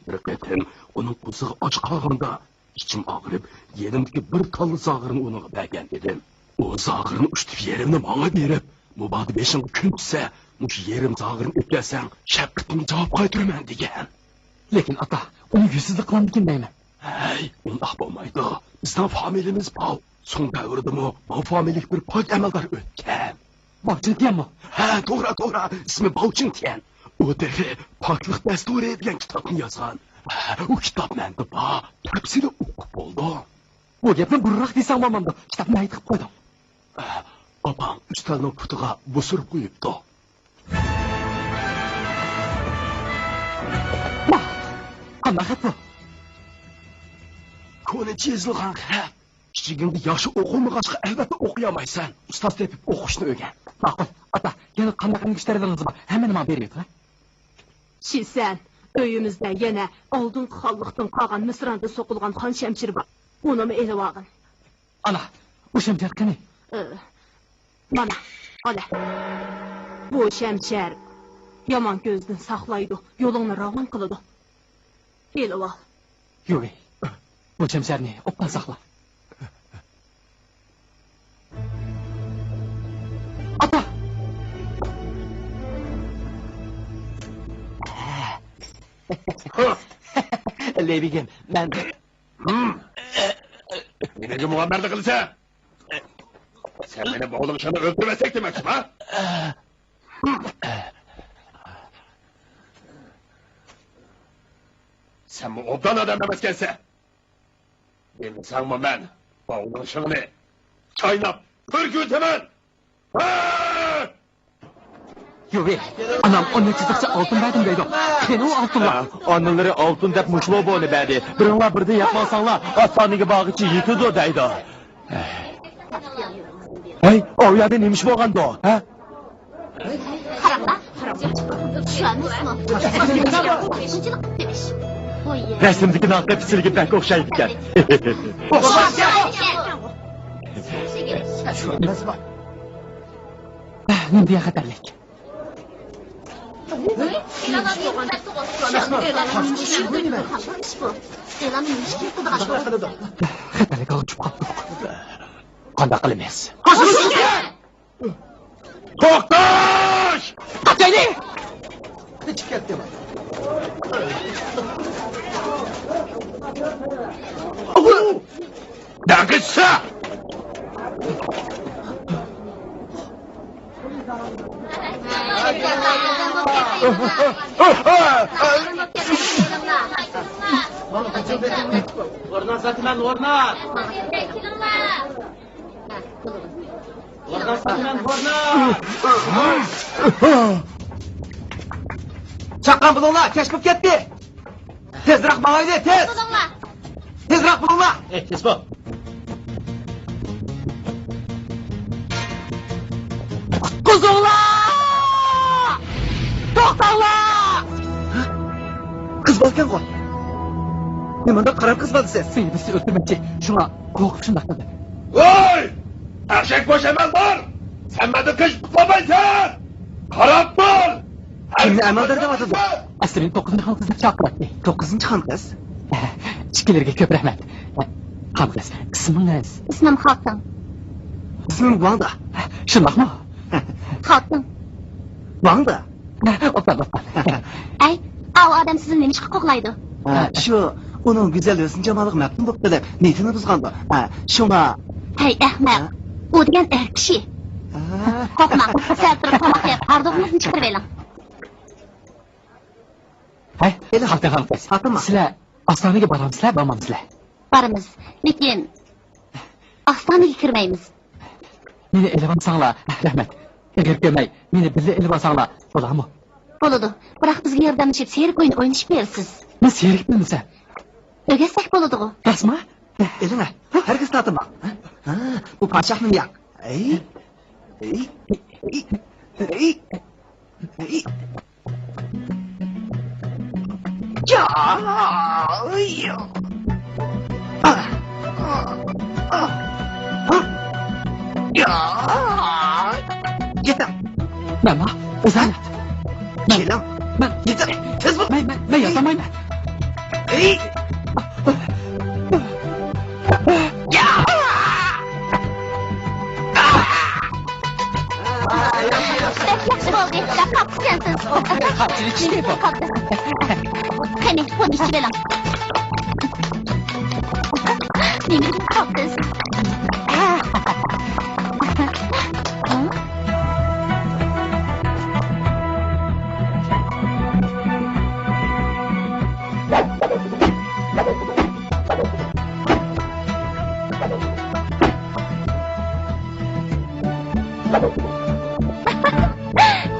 Bir qatim uning qo'sig'i och qolganda ichim og'rib, yerimdagi bir tolli zog'irni uning bergan edim. U zog'irni ushtib yerimni menga berib, mubodi beshingga kun tushsa, mush yerim zog'irni o'tkazsang, shafqatimga javob qaytaraman degan. Lekin ata, uni yuzsizlik qilamdikin deyman. Hey, undoq bo'lmaydi. Bizning familiyamiz bor. So'ng davrdimi, bu familiyalik bir pok amaldor o'tgan. Bog'chintiyanmi? Ha, to'g'ri. Ismi Bog'chintiyan. U devi poklik dasturi degan kitobni yozgan. U kitob menda bor. Tafsili o'qib bo'ldi. Bu gapni burroq desam bo'lmamdi. Kitobni aytib qo'ydim. Opam ustalning putiga bo'sirib qo'yibdi. Qanday xat bu? Ko'ni chizilgan xat. Kichigingda yaxshi o'qimag'achqa albatta o'qiyamaysan. Ustoz tepib o'qishni o'rgan. Ma'qul, ata, yana qanday ishlaringiz bor? Hamma nima berayapti? Sen uyimizda yana oldin xonliqdan qolgan misranda so'qilgan xon shamchir bor. Uni elib olgin. Ana, bu shamchir qani? Mana, ola. Bu shamchir yomon ko'zdan saqlaydi, yo'lingni ravon qiladi. Elib ol. Yo'q. Bu shamchirni o'pdan saqla. Ata! Lebigim, ben... Nega muammerlik qilsa? Sen beni oğlum şunu öldürmesek demeksin ha? Sen bu obdan adam demeskense? Bilmiyorsan mı ben? Oğlum şunu çaynap, pürgütemen! Yo'q, anam onni chizikcha oltin berdim deydi. Qani u oltinlar? Onları altın dep muşlo bo'li berdi. Biringlar birda yapmasanglar, ostoniga bog'ichi yetadi deydi. Hey, o yerda nemish bo'lganda, ha? Qaranglar, demiş. Rasmdagi naqd pisiliga bak o'xshaydi ekan. Nima xatarlik? Xatarlik olib chiqib qoldik. Qanday qilamiz? To'xtash! Qachaylik! Chiqib ketdi. Dag'itsa! O'rnan Satiman, o'rnan. O'rnan Satiman, o'rnan. Chaqqan bo'linglar, kech bo'lib ketdi. Tezroq ma'noyli, tez. Tezroq bo'linglar. Tez bo'l. Quzinglar! To'xtanglar! Qiz bo'lgan qo'y. Nimada qarab qiz bo'lsiz? Seni bizni o'ldirmoqchi. Shunga qo'rqib shunday qildi. Voy! Aqshak bosh amaldor! Sen meni qish qutlamaysan! Qarab tur! Kimni amaldor deb atadi? Asli men 9-xon qizni chaqirdi. 9-xon qiz. Ichkilarga ko'p rahmat. Xon qiz, ismingiz? Ismim Xotin. Ismim Wanda. Shundaqmi? Xotin. Wanda. O'pam. Ay, av odam sizni nima ishqa qo'g'laydi? Shu uning go'zal o'sin jamoliga maftun bo'lib deb niyatini buzgandi. Shunga Hey, ahmaq. U degan er kishi. Qo'rqma. Sal turib tomoq yeb, ardog'imizni chiqarib eling. Hay, xalqdan qiz. Sizlar Ostonaga boramsizlar, bormamsizlar? Boramiz, lekin Ostonaga kirmaymiz. Meni elib olsanglar, rahmat. Agar kelmay, meni birga elib olsanglar, bo'ladimi? Bo'ladi. Biroq bizga yordamlashib serik o'yin o'ynashib berasiz. Men serik bilmasam. O'gasak bo'ladi-ku. Rasmi? elina, herkes tatma. Bu padişahın yak. Ey. Ya. Yeter. Mama, uzan. Kelam. Yeter. Tez bul. Ben yazamayım. Ey. Ya. Yaxshi bo'ldi. Qapsiyansiz. Qapchilik ishlaydi bu. Qani, qo'l ichib eling. Nima qapsiz?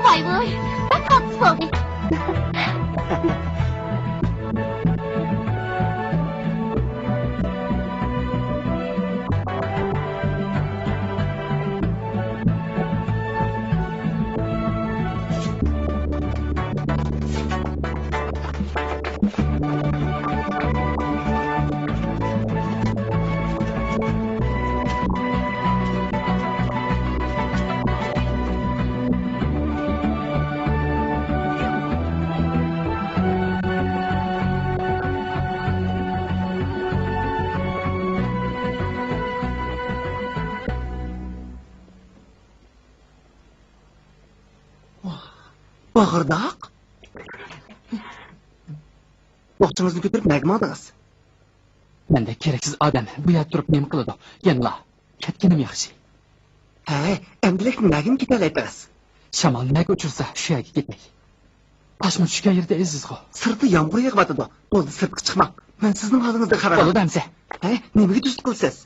Vay vay, bak qapsiz bo'ldi. Bağırdak. Boğçanızı götürüp neyme aldınız? Ben de gereksiz adam bu yer durup neymi kılıdı. Yanla. Ketkinim yaxşı. He, emdilik neyim gidelediniz? Şamal neyge uçursa şu yerge gitmey. Başımı düşken yerde eziz o. Sırtı yağmur yağmadı. Oldu sırtı çıkmak. Ben sizin halınızda kararım. Olu demse. He, neyimi düz kılsız?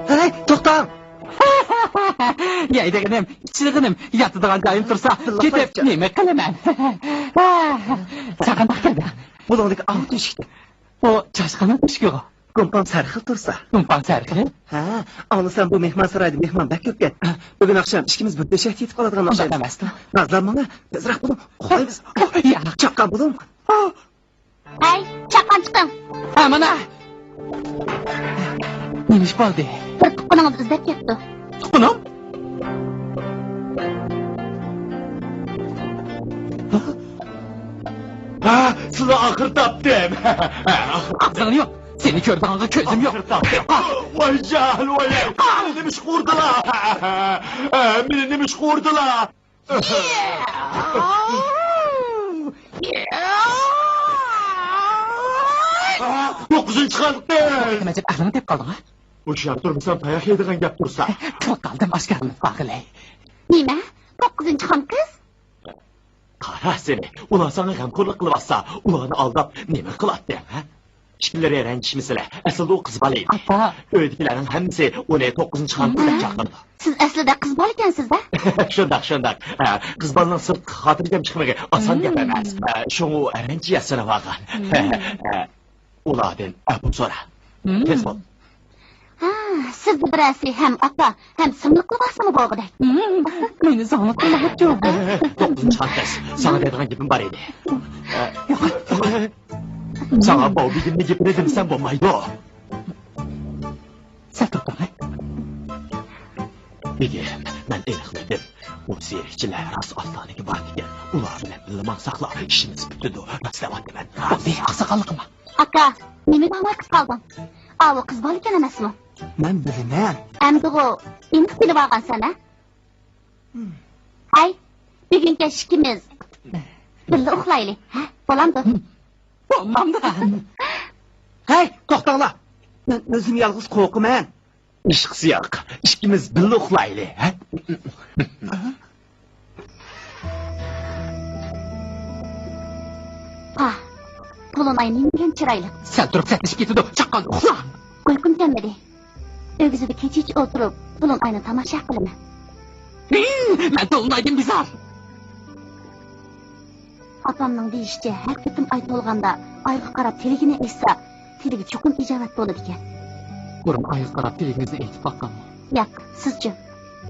Hey, toxtan! Yaydeğinim, çılgınım, yatıdığan dayım tursa, gidip neymi kılıman. Sakın bak geldi. Bulandaki ağ düşüktü. O çaşkına düşkü o. Kumpam sarıqıl tursa. Kumpam sarıqı? Ha, onu sen bu mehman sarayda mehman bak köpken. Bugün akşam işkimiz bir döşek yetip kaladığın akşam. Ondan demezdi. Nazlanmana, tezrak bulun. Kolayız. Ya. Çakkan bulun. Ay, chaqan chiqing. Ha, mana. Neymiş bo'ldi? Bir tuqqaningizni izlab ketdi. Tuqqanim? Ha, sizi ahır tapdım. Ağzın yok. Seni kör dağına közüm yok. Vay cahil vay. Beni demiş kurdular. Beni demiş kurdular. 9'unchi çıkardık de. Demecek aklını tep kaldın ha? Uçar durmuşsan tayak yediğin gap dursa. Çok kaldım aşkarını bakılay. Nima? 9-xon qiz? Qara seni. Ulan sana g'amxo'rlik qilibassa, ularni aldab nima qiladi, ha? Ishqilari ranjishmisizlar. Aslida u qiz bola edi. Ata. Uydagilarning hammasi uni 9-xon deb chaqirdi. Siz aslida qiz bola ekansiz-da? Shundoq. Qiz bolaning sirt xotirjam chiqmagan oson gap emas. Shuni ranji yasana vaqan. Ulardan apu so'ra. Tez bo'l. Ha, siz birasi ham ota, ham singlikli bo'lsami bo'g'idek? Meni zahmat qilib çok. 9-xon qiz. Sana deydigan gapim bor edi. Sana Bobigimni gapini demsam bo'lmaydi. Sen turtun ha? Bigim, men aniqladim. U zerikchilar ras ostoniga borgan. Ular bilan bilman saqla, ishimiz bitdi. Rastlayapman. Abi aqsaqalliqmi? Aka, nima bo'lmaysiz qolding? Avu qiz bola ekan emasmi? Men bilmayman. Amdig'u, endi bilib olgansan-a? Ay, bugun kechikimiz. Birga uxlaylik, ha? Bo'lamdi? Bo'lmamdi. Hey, to'xtanglar. Men o'zim yolg'iz qo'rqaman. Ishqisi yo'q. Ishkimiz birga uxlaylik, ha? Ha, To'lonay nima chiroyli. Sen turib satishib ketdi. Chaqqan uxla. Uyqum kelmadi. O'g'zida kechich o'tirib, To'lonayni tomosha qilaman. Men To'lonaydan bizar. Otamning deyishicha, har ketim ay to'lganda oyga qarab teligini essa, teligi cho'qim ijobat bo'ladi ekan. Burun ayıq qarab telegingizni aytib baqqanmi? Yo'q, sizchi?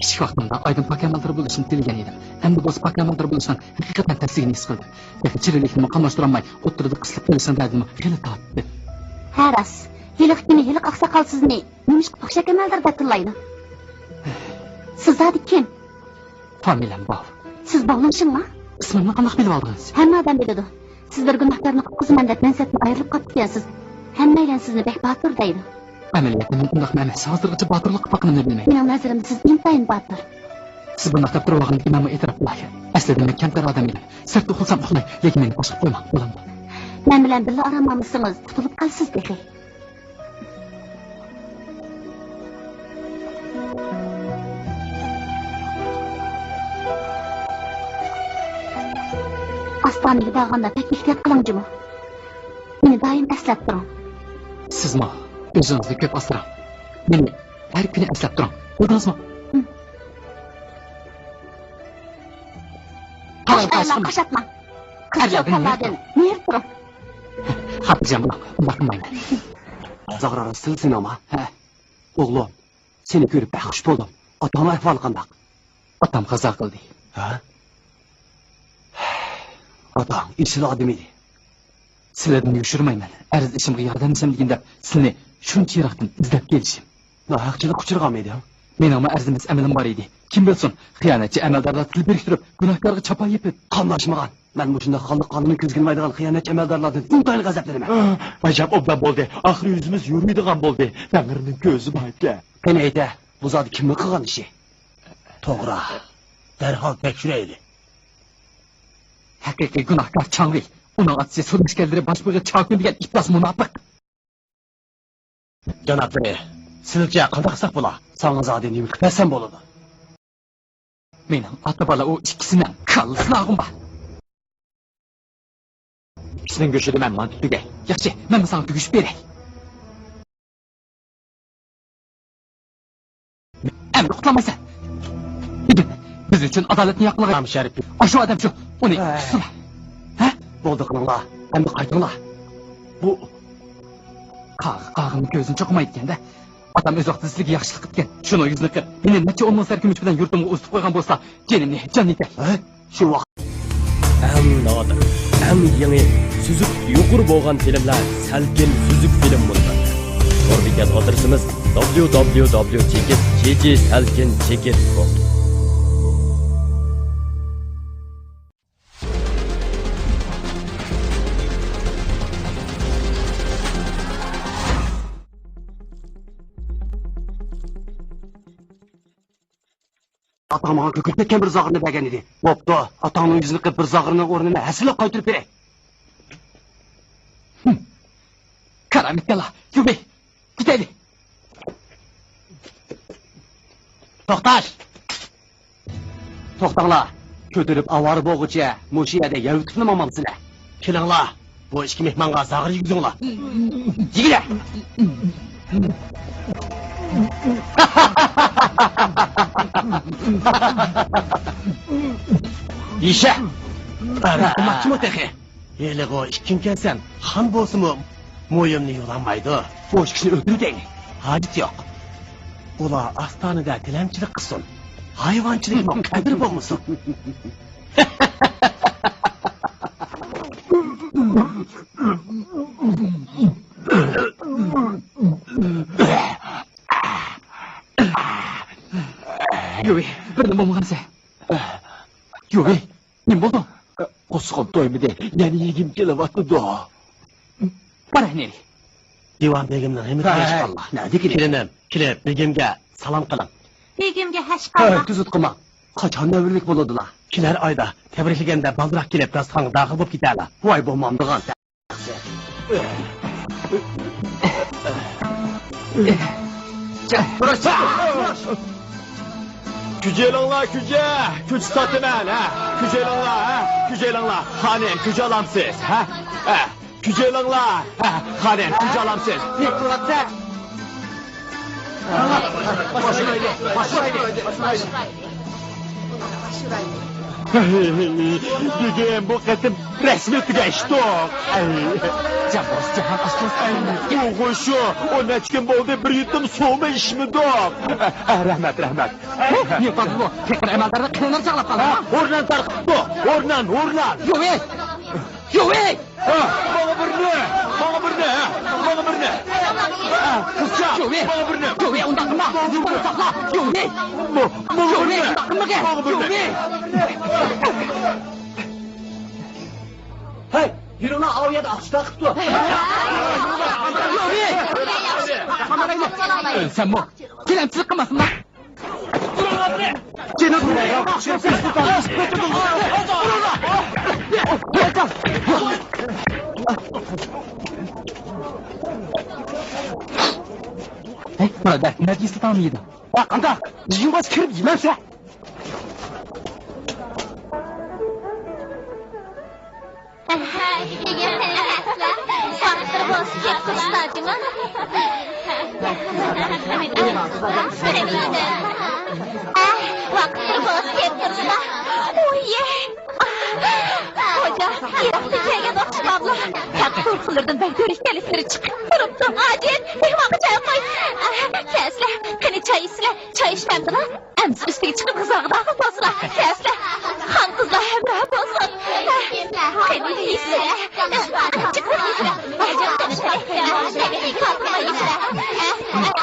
Kichik vaqtimda oydin pakandaldir bo'lishini tilgan edim. Endi bo'lsa pakandaldir bo'lishdan haqiqatan tasdig'ini his qildim. Lekin chirilikni qamashtirolmay, o'tirib qisilib qolishdan dardimni xeli tortdi. Haras, hiliqkini hiliq oqsoqol sizni nimishqa to'xshak emaldir datillaydi. Siz zodi kim? Familiyam bor. Siz bog'lanishingmi? Ismimni qanday bilib oldingiz? Hamma odam biladi. Siz bir gunohkorni qilib qiziman deb mansabdan ayrilib qolib ekansiz. Hammaylar sizni bek botir deydi. Amaliyotda men undaq emas. Hozirgacha botirlik qilganimni bilmayman. Mening nazarimda siz intayin botir. Siz buni maqtab turganingizga men e'tirof qilaman. Aslida men kamtar odam edim. Sirtda uxlasam uxlay, lekin meni boshqa qo'ymang, bo'lamdi. Men bilan birga oramamisiz, tutulib qolsiz dedi. Ostoniga borganda pek ehtiyot qiling-jimi. Meni doim eslab turing. Sizmi? O'zingizni ko'p asrang. Meni har kuni eslab turing. Bildingizmi? Qo'shqanlar qo'shatma. Qizchalardan ner turing. Xotirjam bo'ling. Bunday qilmayman. Zag'rar silsin ama. Ha. O'g'lim, seni ko'rib baxsh bo'ldim. Otang ahvoli qanday? Otam qazo qildi. Ha? Otang ishli odam edi. Sizlardan yushirmayman. Arz ishimga yordamlasam deganda sizni shuncha yiroqdan izlab kelishim. Nohaqchilik uchirganmidi? Mening arzimas amalim bor edi. Kim bilsin, xiyonatchi amaldorlar til biriktirib, gunohkorga chapa yepib Qandoshmagan. Men bu shunday xalq qonunini ko'zgilmaydigan xiyonatchi amaldorlardan intayin g'azablanaman. Ajab obdan bo'ldi. Oxiri yuzimiz yurmaydigan bo'ldi. Tangrining ko'zi baytga. Qani ayta, bu zot kimni qilgan ishi? To'g'ri. Darhol tekshiraylik. haqiqiy gunohkor Changli. Uning otasi turmush keltirib boshlig'iga chaqin degan iflos munofiq. Janoblar, sizcha qanday qilsak bo'lar? Sana zodi nima qilsam bo'ladi? Mening ota bola u ikkisidan qalslag'im bor. Ikisining go'shida men mantiq tugay. Yaxshi, men sana tugish beray. Endi qutlamaysan. Biz uchun adolatni yo'qlig'i Ham sharif. Shu odam shu. Uni tutsinlar. Ha? Bo'ldi qilinglar. Endi qaytinglar. Bu qag'imni ko'zini cho'qmaydi-da. Otam o'z vaqtizligi yaxshilik qilgan. Shuni yuzini qilib, meni necha 10 ming sarkumuch bilan yurtimga o'zib qo'ygan bo'lsa, jenimni jonita. shu vaqt Eng nodir, eng yangi suzuk yuqur bo'lgan filmlar salkin suzuk film bo'ldi. To'rbikat adresimiz www.chekit.com Atam bana kökürt etken bir zağırını bergen idi. Boptu, atanın yüzünü kıp bir zağırının ornuna həsile qaytırıp bere. Karamit yala, Yubi, gidelim. Toxtaş! Toxtanglar, kötürüp avarı boğucuya, muşiyede yavutunu mamamsılar. Kilinglar, bu işki mehmanga zağır yigizinglar. Yigile! İşe! Öğretmakçı mı tehi? Yeli o işkinken sen, han bolsu mu? Moyumni yulanmaydı. Bu işkini öldürü değil. Hacet yok. Ula astanede tilemçilik kılsın. Hayvancılık mı kadir bolmusun? Yuvi, bir nima bo'lgansa? Yuvi, nima bo'ldi? Qo'sqib to'ymidi. Yana yegim kelyapti-da. Qara neri? Divan begimning himmatini chiqarlar. Nadi kelinim, kelib begimga salom qiling. Begimga hash qilma. Tuzut qilma. Qachon davrlik bo'ladilar? Kelar oyda tabriklaganda baldiroq kelib dasturxonga daxil bo'lib ketadilar. Voy bo'lmamdigan. Gücelanglar güce, güç satımen ha. Gücelanglar ha, gücelanglar. Hanen güce alamsız ha. Gücelanglar ha, hanen güce alamsız. Ne kılattı? Bugün bu kısım resmi geçti. Cabos jahan aslos. Bu şu, o ne çıkın oldu bir yudum soğuma işmidi. Rahmet. Ne qildi bu? Tekrar amaldarni qilini saqlab qoldi. O'rnan tarqibdi. O'rnan. Yuvi! Bana birni. Kızca, bana birni. Yuvi, unda qilma. Buni saqla. Yuvi! Yuvi, unda qilmaga. Yuvi! Hey, yürüne aviyada akışta akıttı. Yuvi! Sen bu. Kilemçilik kılmasın lan. Cenab buraya. Hey, burada ne diyorsun tam yedi? Bak kanka, düzgün bas kırıp yememse. Sarıkları bozuk hep kırıştacıma. Vakıtları bozuk hep kırışta. Oye! Hoca, yaratı kegen okşun abla. Tak korkulurdun ben görüşgelisleri çıkıp duruptum. Acil, bir vakı çay koy. Kesle, kani çay isle. Çay içmemdi lan. Ems üstüge çıkıp kızargı dağıl bozula. Kesle, han kızla hemrah bozun. Kani isle. Çıkıp isle. Hocam seni çay. Kalkma isle.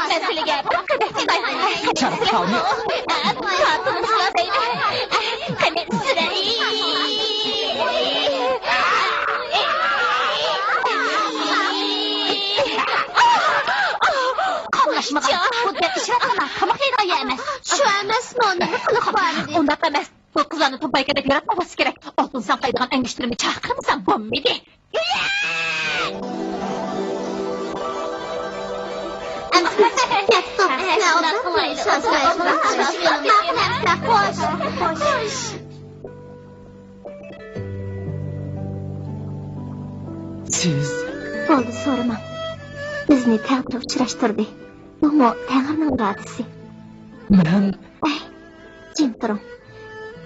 Meselege bak kadeh çay. Kani isle. Katılın sıra değil. Kani sıra Qamlashmagan. Xuddi ishratmadan qamoqda emas. Shu emasmi, nima qilib bor? Unda emas. Bu qizlarni to'paykada yaratmaması kerak. Oltin sanqaydigan angishtirni chaqirmasam bo'lmaydi. Siz Bo'ldi, so'rama. Bizni taqdir uchrashtirdi. Bu Tangrining irodasi. men Jim turing.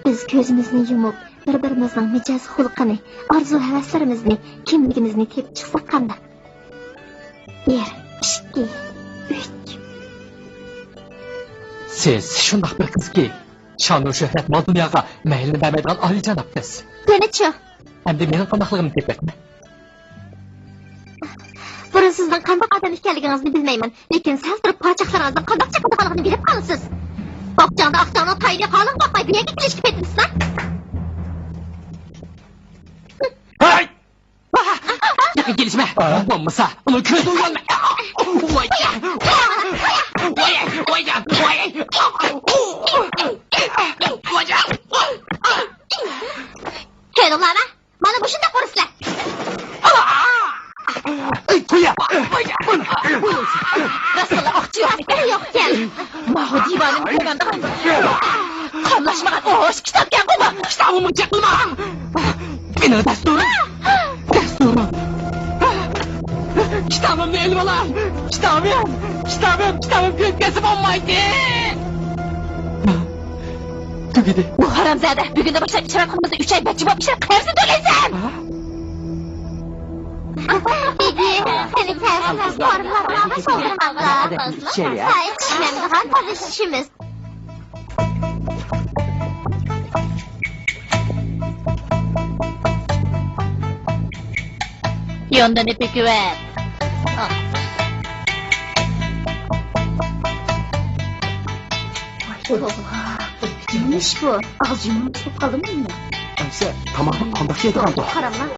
Biz ko'zimizni yumib, bir-birimizning mijoz xulqini, orzu-havaslarimizni, kimligimizni tepib chiqsak qanday? 1, 2, 3. siz shundoq bir qizki, shon-u shuhrat mol dunyoga maylini bermaydigan oliyjanob qiz. Qani-chi? Endi mening qandoqligimni tepakmi? Burun sizdan qanday odam ekanligingizni bilmayman, lekin sal turib pochaqlaringizdan qanday chiqadiganligini bilib qolasiz. Bog'chanda oqchonni qayda qolib boqmay bu yerga kelishib ketdingizlar. Hay! Yaqin kelishma. Bo'lmasa, uni ko'zda uyalma. Voy! Rasılı akçı yok ekan. Mahu divanın ko'rganda qamlashmagan o'sh kitobga qo'yma. Kitabımı çekilme! Benim desturum! Desturum! Kitabımı elime lan! Kitabım kötkesi olmaydı! Tügidi! Bu haramzada bugundan boshlab chiroqimizda 3 oy bachcha bo'lib ishlab qarzini to'laysan. Seni tersiz formlarına soldurmakla sahip çıkmamızdan tanışışımız. Yondan ipi güven. Neymiş bu? Ağzımı tutup kaldım mı? Neyse, tamam, kondak yedi kaldı. Karanlar.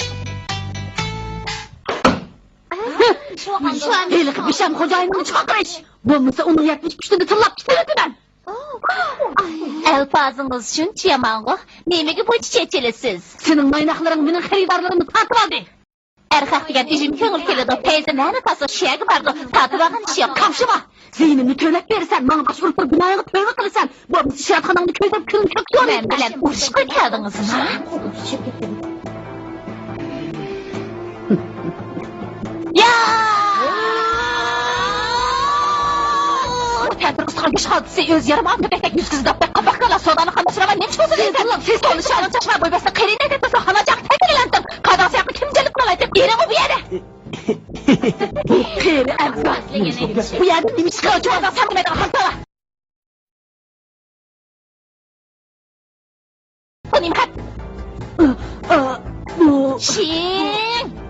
Heylik bir şem kocayını çıkarmış. Bulmasa onun 73'te tırlap gitardı ben. Elfazınız şuncha yomon-ku. Nimaga bu chechilisiz? Senin maynakların benim xaridarlarımı tatip aldı. Erkak degan ijim ko'ngil keladi. Teyze nani tasa shiyagi bardi. Tatib olgan ishi yo'q. Kamşıma. Zeynimni töylep verirsen, bana baş vurup da günahını tövbe kılırsan, bu şiratxanamda köydep kırın köküyor. Men bilan urushga keldingizmi? Ya! Teatr qısqan beş hadisi öz yarım altı betek yüz kızı daptak kapak kala sodanı kanışıraman ne çıkıyorsun dedin? Siz konuşalım çaşma boy basa kırın ne dedin? Hanacak tekilendim. Kadası yakı kim gelip kalaytıp yere mi bu yere? Peri Erdoğan. Bu yerden demiş çıkıyor adam sen bilmeden hastala. Bu nimhat? Bu... Şiin!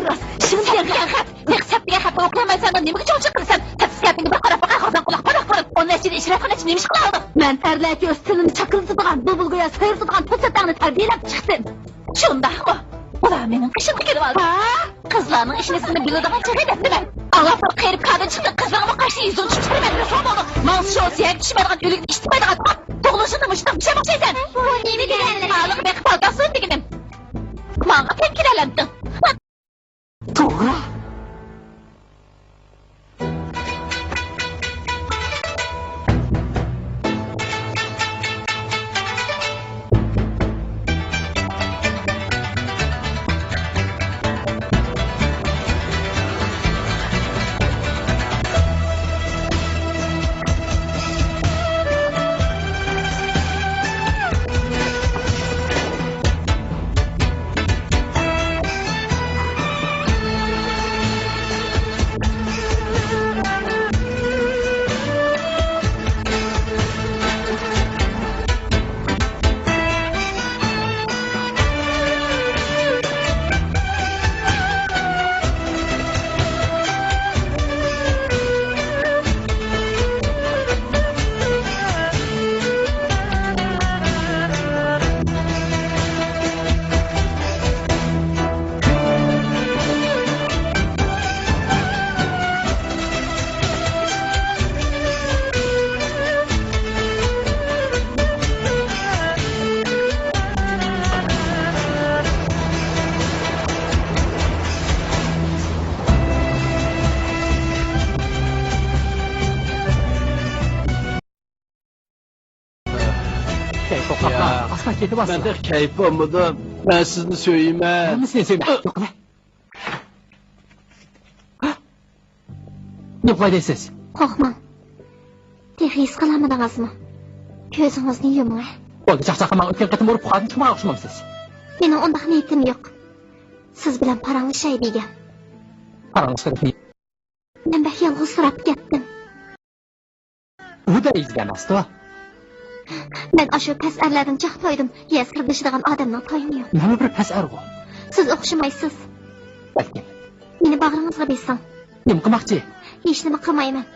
Rast. Şimdi yapgan xat. Hesap degan xatni o'qimaysan, nimaga cho'chib qilsan? Tafsilatingni bir qarab boqay, hozir quloq qarab. Onun için ishrafxona için nima qiladi? Men terlaki öz tilini çakıltıdığan, bulbulguya sayırtıdığan to'satlarni tarbiyelab chiqdim. Shundaqmi? Ular mening qishimga kelib oldi. Qizlarning ishnisini biladigan chog'i debdilar. Alloh qerib qadi chiqdi, qizlarga qarshi yuzini chiqarmadi. So'madi. Mansiyo siyag tushmaydigan, o'likni eshitmaydigan. Tug'ilishini mushtaq pishamoqchaysan. Bu nemi deganlar? Haliq beqib qolgansan deganim. Menga tekiralanding. To'g'ri. Asla kedi bastı. Ben de keyif olmadım. Ben sizni söyleyeyim he. Bunu sen söyle. Yok ne? Ne faydasız? Korkmang. His qilmadingizmi? Ko'zingizni yuming. Oldu çaqchaqaman o'tgan qatim urib qoldim, shunga o'xshamsiz. Mening undaq niyatim yo'q. Siz bilan paranglashaydi degan. Paranglashib. Men bak yolg'izsirab ketdim. U da izlamasdi. Men ashu pasarlardan chiq to'ydim. Ya sirdishadigan odamning to'yini yo'q. Nima bir pasar u? Siz o'xshamaysiz. Balki. Meni bag'ringizga bessang, Nima qilmoqchi? hech nima qilmayman.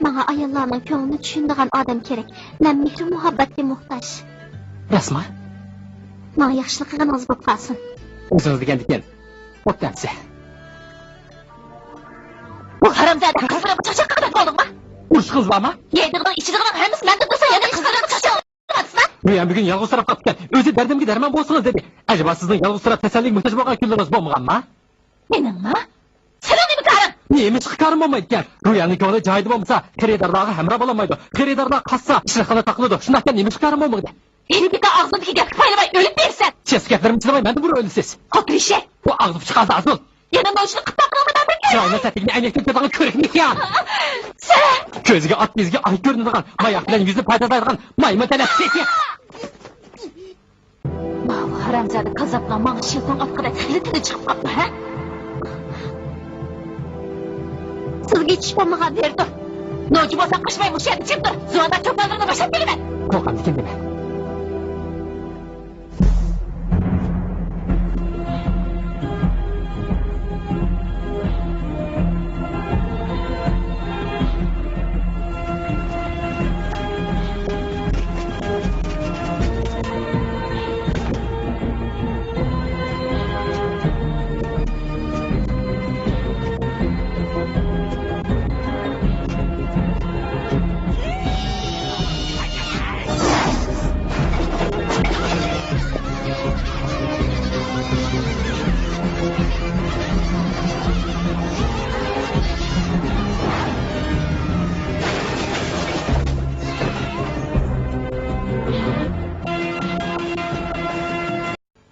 Menga ayollarning ko'nglini tushunadigan odam kerak. Men mehr muhabbatga muhtoj. Rasman. Menga yaxshilik qilganingiz bo'lib qolsin. O'zingiz degandikan. O'tdansa. Bu haramzada qizlarga chaqchaq qilib qoldingmi? Urush qiz bormi? Yeydigan, ichadigan hammasi menda tursa, yana qizlarga chaqchaq qilyapsizmi? Men bugun yolg'izsirab qolgan. O'zi dardimga darmon bo'lsangiz dedi. Acaba sizning yolg'izsirab kasallik muhtoj bo'lgan kunlaringiz bo'lmaganmi? Meningmi? Sening nima qaring? neymiş çıkarım olmaydı ekan? Ro'yanning ko'ngli joyida bo'lmasa, xaridorlarga hamroh bo'lolmaydi. Xaridorlar qassa, ishxona taqiladi. Shundan neymiş çıkarım olmaydi? Beni bir daha ağzımdaki gap paylamay ölüp versen. Cheskatlarim chiqmay, men bu o'lsiz. Oturuşe. Bu ağzı chiqadi azul. Yanımda uçunu kıtlaklamadan bir kere. Joyini satigini aynakdan ko'rgan ko'rikmi ekan? Sen. Ko'ziga ot beziga oy ko'rinadigan, moyoq bilan yuzni paydalaydigan maymun tanasi. Bu haramzada kazapla mağ şeytan atkıda tili çıkıp kapma ha? Sizga tushpamaga berdi. Nocu bosan kışmayın bu şeyden çıktır. Zuhanda çöplerine başlat beni ben. Qo'rqam ekan dema.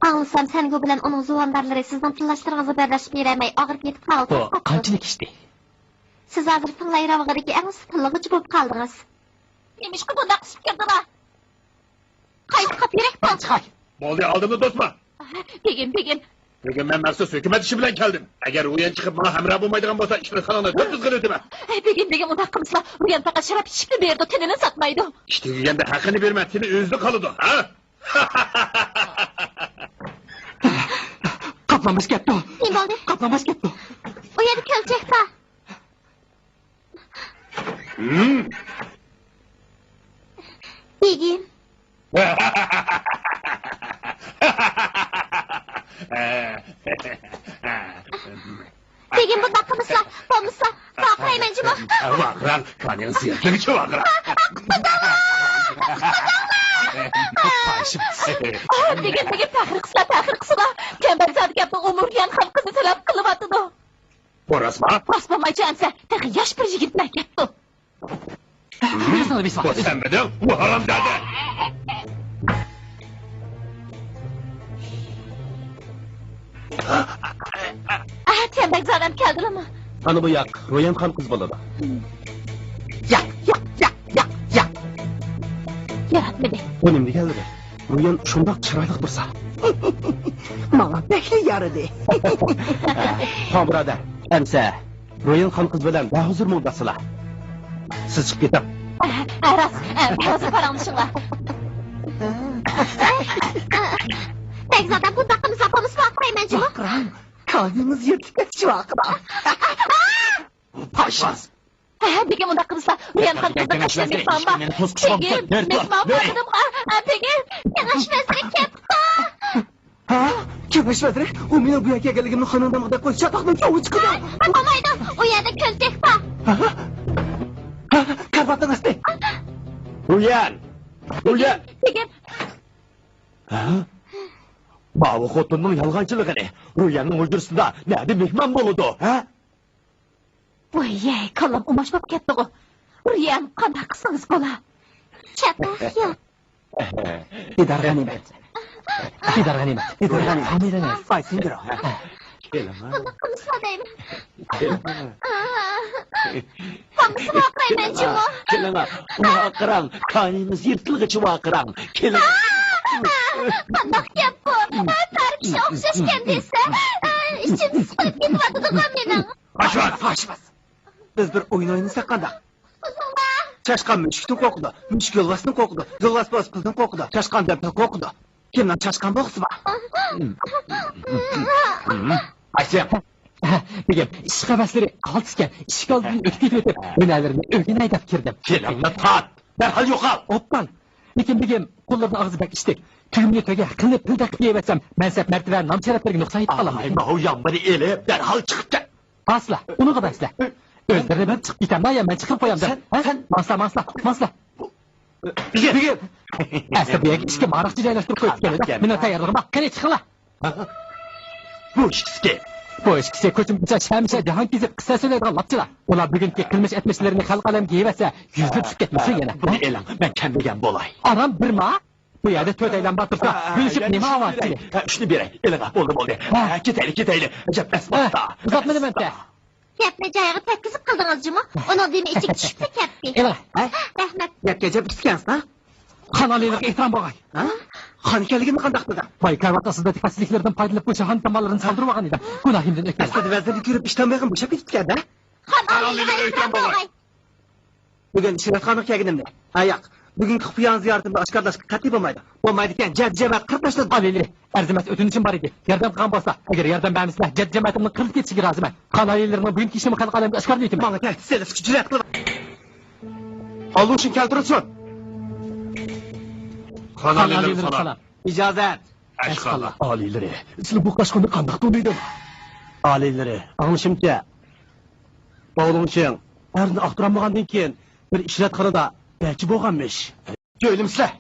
Anlasam sen bu bilen onun zuvandarları sizden tırlaştırığınızı berleşip veremey ağır yetip kaldı. Bu qanchalik ishdi? Siz hazır tıllayır avgadaki en sıkıllığı bulup kaldınız. Demiş ki bunda kısıp girdiler. Kayıp kapıyerek bal. Chiqay. Moldi aldımı dostma. Begim. Bugün ben maxsus hükümet işi bilen geldim. Eğer uyan çıkıp bana hamra bulmaydıgan bolsa işini sanana çok düzgün öteme. Begim onda hakkımızla. Uyan fakat şarap içip de berdi tenini satmaydı. İşte uyanda hakkını verme seni özlü kalıdı ha? Qoplanmas ketdi. Ne oldu? Qoplanmas ketdi. O yeri kölecek var. Begim. Begim bu dakikamızla bomuzla bakayım cuma. Vakıran kanın sıyırtlı ki vakıran. Begim tahir kısla. Tembel zadık yapma umurlayan halkını selam kılıp atıdı. Orasma? Basmamayacağınsa tek yaş bir yigitmek yaptı. Sana bir Bu sen bedel, bu haramzade. Tembel zadem geldi ama. Ana bu yak, Royan ham qiz boladi. Yak. Yaratmadı. Bu nimga keldi? Royan shundoq chiroyli tursa. Bana bekli yarıdı. Ha birodar, amsa Royan ham qiz bilan bahuzur mo'ldasizlar. Siz chiqib keting. Biraz paranlışınlar. Pek zaten bu dakikamızla bomuz bakayım cuma. Vakran, kalbimiz yırtık şu akla. Paşmaz. Begim onda kızla. Uyan halkını kaçırdık bamba. Begim, mesma bakıdım. Begim. Yanaş mesele kep. Ha? Kemeş vedre, o mine bu yaka geligimni xonadonda qo'yib chatoqdan cho'g'i chiqdi. Olmaydi. O yerde kölecek var. Karbatdan asti. Royan! Begim. Bavu xotinning yolg'onchiligini, Royanning o'ldirisida nada mehmon bo'ladi, ha? Voy, kallam umaşmap ketdi o. Uyan qanday qilsangiz bo'la. Chatoq yo'q. Idar g'animat. Hamilani. Faysin biro. Bunda kımısla deyim. Kımısı bakayım cuma. Kelama, vaqiram, kanimiz yirtilg'ichi vaqiram. Kelama. Qandoq gap bu? Tarix kishi o'xshashgan desa, ichim siqilib ketyapti mening. Paşmaz. Biz bir o'yin o'ynasak qanday? Chashqan mushukdan qo'rqdi, mushuk yo'lvasdan qo'rqdi, yo'lvas puldan qo'rqdi, chashqan dabdan qo'rqdi. Kimdan chashqan bo'lsa bor? Aytsa. Begim, ish qavaslari qaltisgan, ishga oldin o'tib o'tib, binalarni o'g'in aydab kirdim. Kelamni tat. Derhal yo'qol. Oppan. Lekin begim, qo'llarni og'zi bak ishdik. Tugimni to'ga qilib pulda qilib yevatsam, mansab martaba nom sharaflarga nuqson yetib qolaman. Bu yambiri elib, derhal chiqib ket. Asla, uni qadasla. O'ldirib ben chiqib ketaman, ya men chiqib qo'yamda. Sen masla. Begim. Asla bu yerga ishga mariqchi joylashtirib qo'yib keladi. Meni tayyorlig'im qani chiqla. Bu ishki. Bu ikisi ko'chimcha shamsha jahon kezib qissa so'zlaydigan lapchilar. Ular bugungi qilmish etmishlarini xalq alamga yevasa, yuzga tushib ketmasin yana. Buni elang, men kelmagan bo'lay. Aram birma. Bu yerda to'rt aylan batirsa, bo'lishib nima olyapti? Shuni beray, elang, bo'ldi. Ketaylik. Gapmas botta. Uzatmadim anta. Gapni joyiga tetkizib qildingizmi? Uning demi ichik tushibdi ketdi. Ela, Rahmat. Gapga jab tutgansiz, xonalilik ehtirom bo'lg'ay. Xon ekanligini qanday qildi? Voy karvaqasida diqqatsizliklardan foydalanib o'sha xon tomonlarini soldirib olgan edim. Gunohimdan o'tgan. Aslida vazirlik yurib ishdan beg'im bo'shab ketgan-da. Xonalilik aytgan bo'lg'ay. Bugun Shiratxonga kelganimda. Ayoq. Bugungi xufiyan ziyoratimda oshkorlashga qat'iy bo'lmaydi. Bo'lmaydi ekan, jamat qirib tashladi. Alili, arzimat o'tinishim bor edi. Yordam qilgan bo'lsa, agar yordam bermaslar, jamatimni qirib ketishiga roziman. Xonalilarning bugungi ishini xalq alamga oshkorlayman. Menga ta'kidsiz jur'at qilib. Olishni keltirsin. Xonalilar salom. İcazet. Ashqallah. Oliylari, sizlar bu qashqonni qanday to'laydi? Oliylari, anglashimcha. O'g'lingching, arzni aqtiranmagandan keyin bir ishlatxonada belchi bo'lganmish. Jo'ylimsizlar.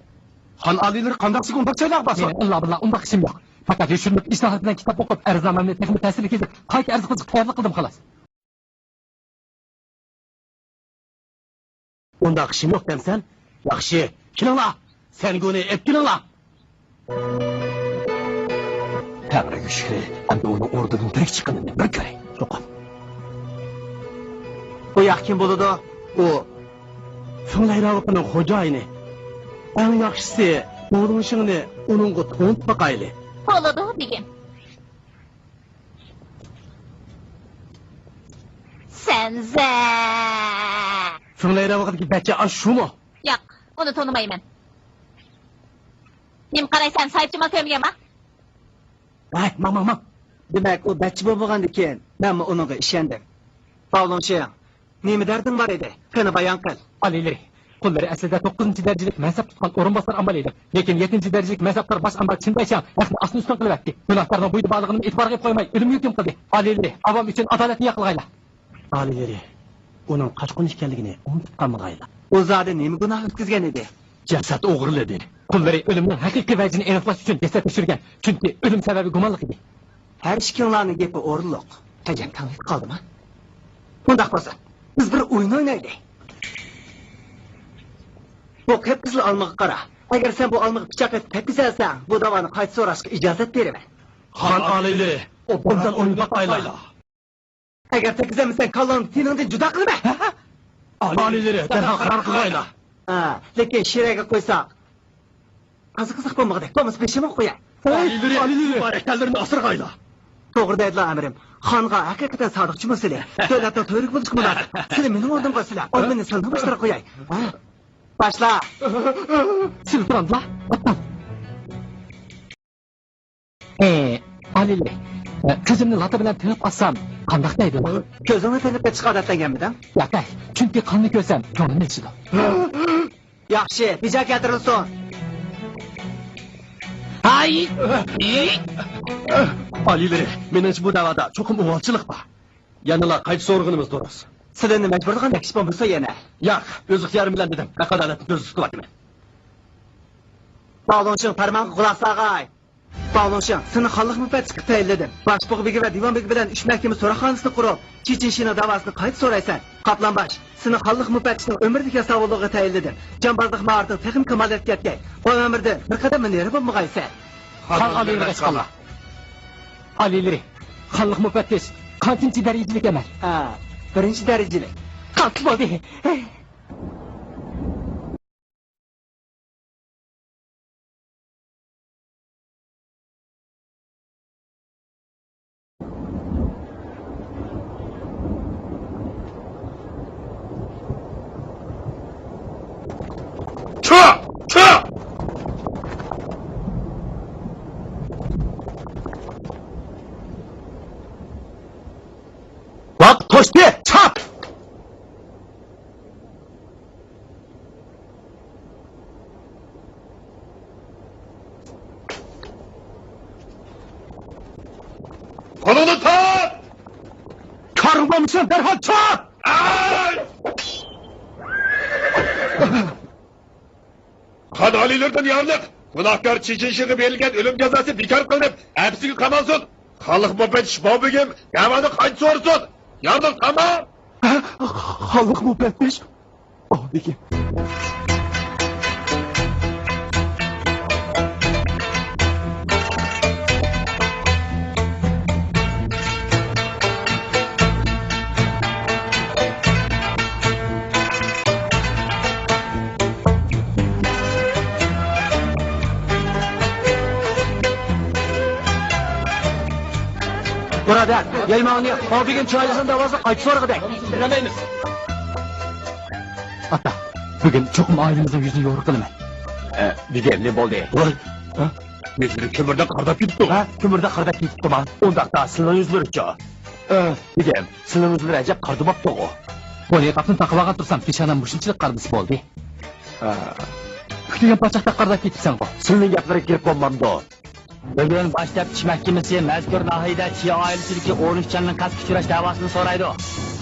Xon oliylari qanday undaq joylar bosib? Alloh billah, undaq ishim yo'q. Faqat yurishib islohot bilan kitob o'qib, arznomamni texnik ta'sirli kezib, qayta arz qilib tayyorlik qildim xolos. Undaq ishim yo'q demsan? Yaxshi. Kelinglar. Sen guni epkilinglar. Tanrı'ya şükür, hem de onu oradan direkt çıkınını bir göreyim. Sokun. Bu yak kim buludu? O. Sonlayravıqının hocayını. En yaxşısı, oğlun işini onunla to'nt bakaylı. Bo'ladi degin. Senza. Sonlayravıqdaki bachcha şu mu? Yo'q, uni tonimayman. Nim qaraysan, saytchimal ko'mganmi? Ay, mam. Demek o bachchi bo'lmagandan keyin men unga ishondim. Pavlonchi, nima darding bor edi? Qani bayon qil. Alileri, qo'llari aslida 9-darajalik mansab tutgan o'rinbosar amal edi. Lekin 7-darajalik mansablar bosh amal chindaysam, yaxni asli ustun qilyapti. Gunohlarning bo'yida borlig'ini e'tiborga qo'ymay, o'lim yukim qildi. Alileri, avom uchun adolatni yaqilg'aylar. Alileri, onun qaçqın ekanligini unutib qolmag'aylar. O zodi nima gunoh o'tkazgan edi? Jasad o'g'irladi. Qo'llari o'limning haqiqiy vajini aniqlash uchun jasad tushirgan. Chunki o'lim sababi gumonliq edi. Her ishkinglarning gapi o'rinliq. Tajam tanlab qoldimi? Bundaq bo'lsa, biz bir o'yin o'ynaylik. Bu qip-qizil olmaga qara. Agar sen bu olmaga pichoq etib tekkizasang, bu davoni qayta so'rashga ijozat beraman. Xon oliylari, bundan o'yin baqaylar. Agar tekkizamsan, kallani tiningdan judo qilma. Oliylari, darhol qaror qilinglar. Ha, lekin shiraga qo'ysak, qiziq bo'lmag'idek, bo'lmasa peshima qo'yay. Oliylari, barakatlarini asirg'aylar. To'g'ri deydilar amirim. Xonga haqiqatan sodiqchi bo'lsizlar. Davlatda to'yrik bo'lishga bo'ladi. Sizlar meni o'rnimga qo'ysizlar. O'rnimni sandan boshlab qo'yay. Ha? Başla. Siltrandla. Atlan. Alileri, ko'zimni lata bilan tinib olsam, qandoq deydi? Ko'zimni tinib chiqib odatlanganmidan? Yo'q, chunki qonni ko'rsam, ko'nglim ichidi. Yaxshi, bija keltirilsin. Hay! Oliylari, menimcha bu davada cho'qim o'g'ilchilik bor. Yanıla qayta so'rg'inimiz durus. Sizlarni majbur qilgan ish bo'lmasa yana. Yo'q, o'z ixtiyorim bilan dedim. Adolatni ko'z qilaman. Pavlonchiq farmonga quloq solg'ay. Pavlonchiq, seni xalq mufattishi tayinladim. Boshbug'begi va divanbegi bilan 3 mahkama so'roqxonasini qurib, Chechenshina davosini qayta so'raysan. Qoplanbash, seni xalq mufattishining umrdagi savolligiga tayinladim. Jambozlik ma'rifining texnik kamoliyatga yetgan. Bu umrda bir qadam nari bo'lmag'aysan. Xon oliylari ashqallah. Oliylari, xalq mufattish qancha darajalik emas? Ha, birinchi darajalik. Qatl bo'ldi. Çık! Bak, toştu, çap! Kolunu tut! Karılmamışsın, derhal çap! Ay! Xon oliylaridan yorliq. Gunohkor Chechenshinaga berilgan o'lim jazosi bekor qilinib, hapsiga qamalsin. Xalq müfettiş babigim davani qayta so'rasin. Yardım tamam. Xalq müfettiş. Babigim. Burada yaymanı babigim çaycısının davası kaç sonra dek. Dinlemeyiz. Ata, bugün çok ailemizin yüzünü yoruk kılım. Bigem ne oldu? Ha? Yüzleri kömürde kardap gitti. Ha? Kümürde kardap gitti man. Ondakta sılın yüzleri çağ. Bigem, sılın yüzleri acaba kardabap da o. Bolaya kaptın takılağa dursam pişanan muşunçılık kardısı oldu. Kütüyen paçakta kardap gitti sen o. Sılın yapları girip olmamdı o. Bugün başlap iş mahkemesi mazkur nahiyada Çiğ ailesizdeki 13 canının qattiq uchrash davosini so'raydi.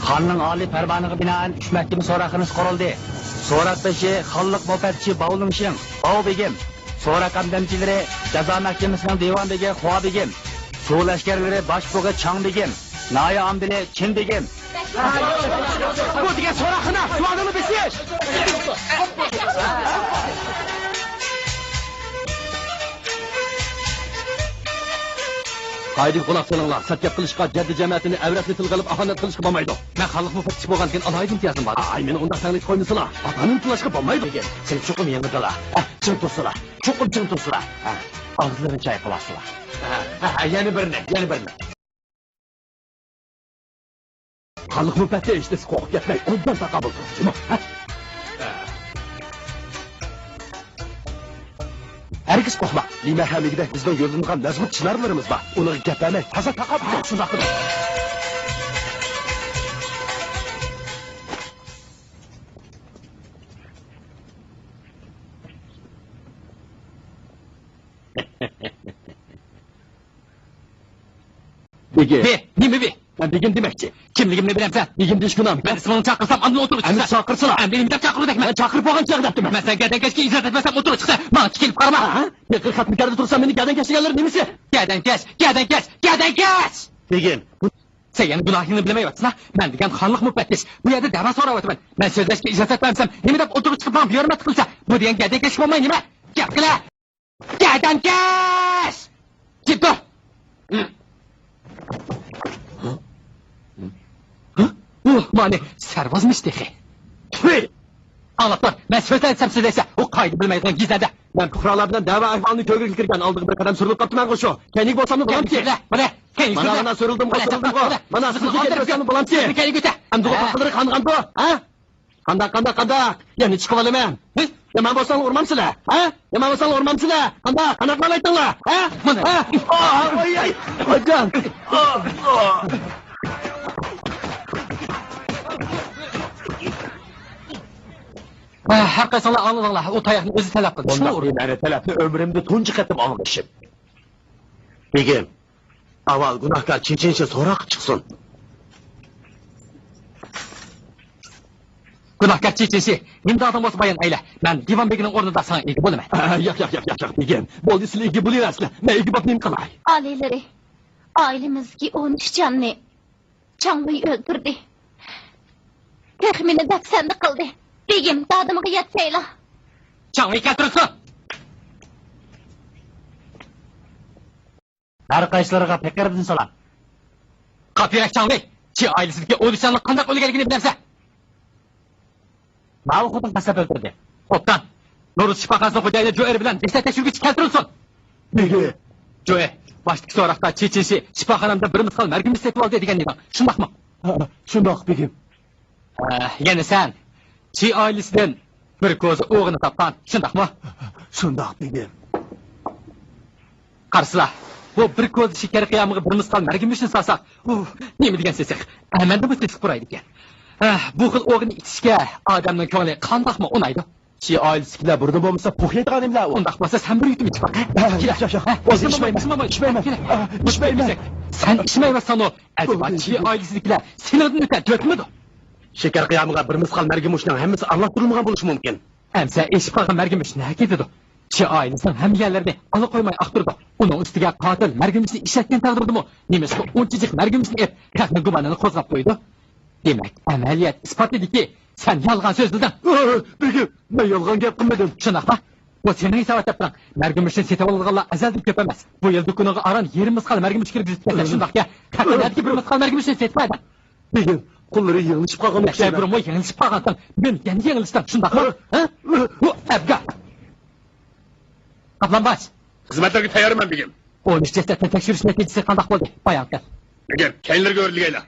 Xonning oliy farmoniga binoan ish mahkama so'roqimiz qurildi. So'roq beshi xonlik mufattishi Bavulungshin, Bavbegim, so'roq qamdamchilari jazo mahkamasining devondagi Xuabegim, suv lashkarlari boshbug'i Changbegim, noya omdili Chinbegim. Bu degan so'roqni sualini besish. Haydi kulak salınlar, satyap kılışka, caddi cemaatini evretli tıl kalıp ahanet kılışkı olmaydı. Ben xalq müfettiş bo'lgan keyin alaydım imtiyazım var. Ay, meni onda sanlik koymasılar. Atanın kılışkı olmaydı. Sen çokum yanıdalar. Çın tursula. Çokum çın tursula. Ağızlarını çayqılasılar. Yeni birini. Halk müfetti işte kokuk yetmek, ondan da kabul tutsun. Herkes kokma. Lime hemigide bizden yolungan lazım çınarlarımız var. Onu gepemek, taza takap tutsun akıdı. Bigi. Nimi bi? Ben Bigim demekçi. Kimligimni bilemsen. Bigim düşkünam. Ben ismini çakırsam andın oturup çıksa. Hem çakırsana. Hem benim de çakırı dekme. Ben çakırıp oğan çakır yaptım. Ben sen geden keşke icraat etmesem oturup çıksa. Bana çekilip karama. Ha? Ne kırkat mikarda dursan beni gelden keşke gelir değil misin? Geden kes. Bigim. Sen yani günahını bilemeyemezsin ha. Ben degen xanlık müfettiş. Bu yerde dava soravatı ben. Ben sözleşke icraat etmemsem. Nimi de oturup çıkıp bana yoruma tıkılsa. Bu degen geden keşke olmayı nime? Gel kıla. Geden kes. Git dur. Mani, servazmış dehi. Tüy! Anlatlar, ben sözler etsem sizeyse, o kaydı bilmeyden gizledi. Ben pukralardan dava ahvalını köyge kiltirken aldığım bir kadem sürülüp kaptım ben koşu. Kendik bolsam da bulam ki. Bana, kendi Bana ana sürüldüm ko. Bana sızı getiriyorsan bulam ki. Kendi göte. Hem dugu kapıları kandı. Ha? Kandak. Yani çıkıp alamam. Yaman bolsan ormam sile. Ha? Yaman bolsan ormam sile. Kandak malaytın la. Ha? Ha? Ay. Hocam. Her kaysanlar anladınlar, o tayakını özü telap kıldı. Şunu Ondan beni telefni ömrümde tuncu ettim almışım. Bigim. Aval günahkar çinçinçe sorak çıksın. Günahkar çiçeği, nimde adam olsa bayan eyle. Ben Divan Begi'nin orada sana ilgi bulma. Yak Bigim. Bol isli ilgi buluyor aslı. Ne ilgi bakmayayım kalay. Aileleri, ailemizki 13 canını Çanglı'yı öldürdü. Tehmini daksandı kıldı. Begim dadımı yatsayla. Çanlıyı keltirsin. Har qaysilariga pekardin salam. Kapıyak Çanlı, Çi ailesizdeki 13 canlı kandak ölgeligini bilemse. Ma'u xudun qasab o'ldirdi. Optan, Noruz Şifakası'nın hocayla Joe bilen ceset teşvirgüç keltirilsin. Bigi. Joe, başlık sorakta Çiçinsi, Şifakanamda birimiz kal mergimiz setip aldı edigen neyden. Şundak mı? Şundak Bigim. Yani sen, Çi ailesinden bir kozu oğunu taptan, şundak mı? Şundak Bigim. Karşıla, bu bir kozu şeker kıyamığı birimiz kal mergimişini salsak, neymi degen sesik, hemen de bu sesik buraydı gen. Bu xil oğunu itişke adamın köngülü kandak mı onaydı? Çi ailesikiler burada olmasa puhyet kanimler o. Ondak basa sen bir yutum iç bak. İçmeyim. Sen içmeyemezsen o. Acaba Çi ailesidekiler senin adını öter dökmüdü? Şeker kıyamığa birimiz kal mergimuşdan hemmesi anlattırılmagan buluş mümkün. Emse eşip kalkan mergimiş ne gidiyordu? Çi ailəsinin həm yerlərini alıkoymay axtırdı. Onun üstüge katil mərgümüsünü işletken tağdırdı mı? Nemiş ki uncicik mərgümüsünü et, texni gumanını kozgap koydu. Demek əməliyyat ispat edildi ki, sen yalgan söz bildin. Begim, ben yalgan gap qilmadim. Şunaq mı? Bu senin isabat yaptın. Mərgümüsünü setip alırğanla əzəldir köp emas. Bu yıl dükkanığı aran 20 misqal mərgümüs kirib düzütkəsən. Şunaq ya, katillerdi bir misqal mərgümüsünü setmeydi. Begim, kulları yanlış qalğan Nəşəy burumu yenilişip bağantın. Ben kendi yeniliştim. Şunaq mı? Bu əbqa. Kaplanbaş. Hizmetlerine tayarım ben Begim. 13 cesetten tekşürüş neticesi kandak oldu. Bayan gel. Begim, kendileri görülgeyle.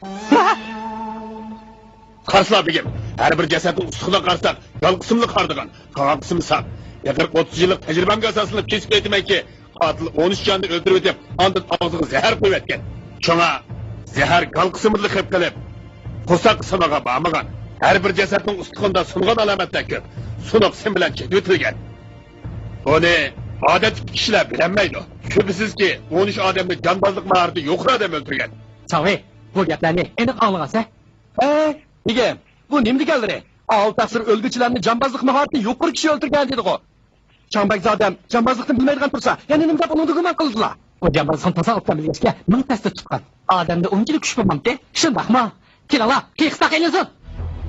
Karsla Begim. Her bir cesetin ustuğuna karsak, yal kısımlı kardıgan, kalan kısmı sak. 40-30 yıllık tecrübemge esasını kesip etmek ki, katil 13 canını öldürüp edip, andın ağzını zehir koyup etken. Şuna, zehir gal kısımlık hep kalıp, kusak sınağa bağmagan. Her bir cesetin ustuğunda sunuğun alametler köp. Sunuk sen bilen çekip ötülgen. Onu adet kişiler bilenmeydi. Şüphesiz ki 13 adamın canbazlık mahareti yok adam öldürgen. Çavi, bu geplerini enik anlığasa. Begim, bu nimdi geldi? Ağıl tasır ölgüçülerini cambazlık mahareti yok bir kişi öldürgen dedik o. Çambakzadem cambazlıkını bilmeydiğen tursa, yani nimde bunu duguman kıldılar. O cambazlığın tasa alttan bilgeçke mın testi tutkan. Ademde onculuk kuş bulmam de, şundak mı? Kilala, kıyıksak eliyorsun.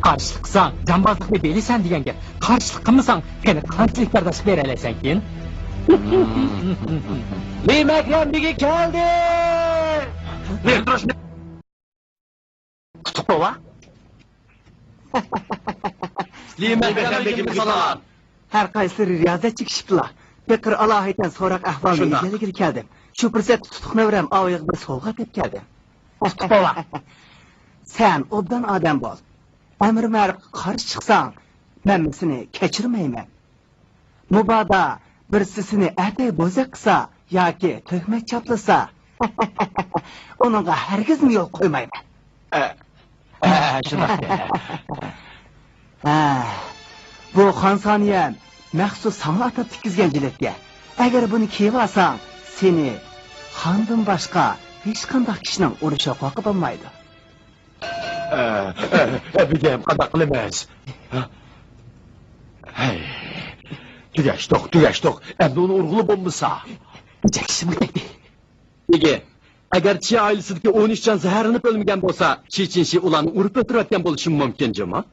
Karşılıksan, cambazlık mı değilsen diyen gel. Karşılık mısan, seni kançılık kardeş verelesen kin. Limekrem Bigi geldi! Ne duruş ne? Tutuk baba. Limekrem Bigi salalar. Her qaysi riyazat chiqishibdilar. Bekir alohaydan so'roq ahvolni Shundoq. yelgir keldim. Shu fursat tutuqnavram oyoq bir sovg'a deb keldim. Tutuk baba. Sen obdan odam bo'l. Amr ma'ruf qarshi chiqsang, men seni kechirmayman. Mubodo birsisini atay bo'zak qilsa yoki to'kmak chaplasa, uningga hargiz yo'l qo'ymayman. Şundak. Bu Xonsoniyam maxsus sana atab tikkizgan jiletga. Agar buni kiyib olsang, seni xondan boshqa hech qanday kishining urushi huquqi bo'lmaydi. Begim, qanday qilamiz? Tugaştık. Endi onu urg'ulib bo'lmasa. Jackson dedi. Begim, agar Çi ailesideki 13 can zehirlenip ölmegen bolsa, Çiçinşi ulanı urup ötürətken boluşum mümkün cama.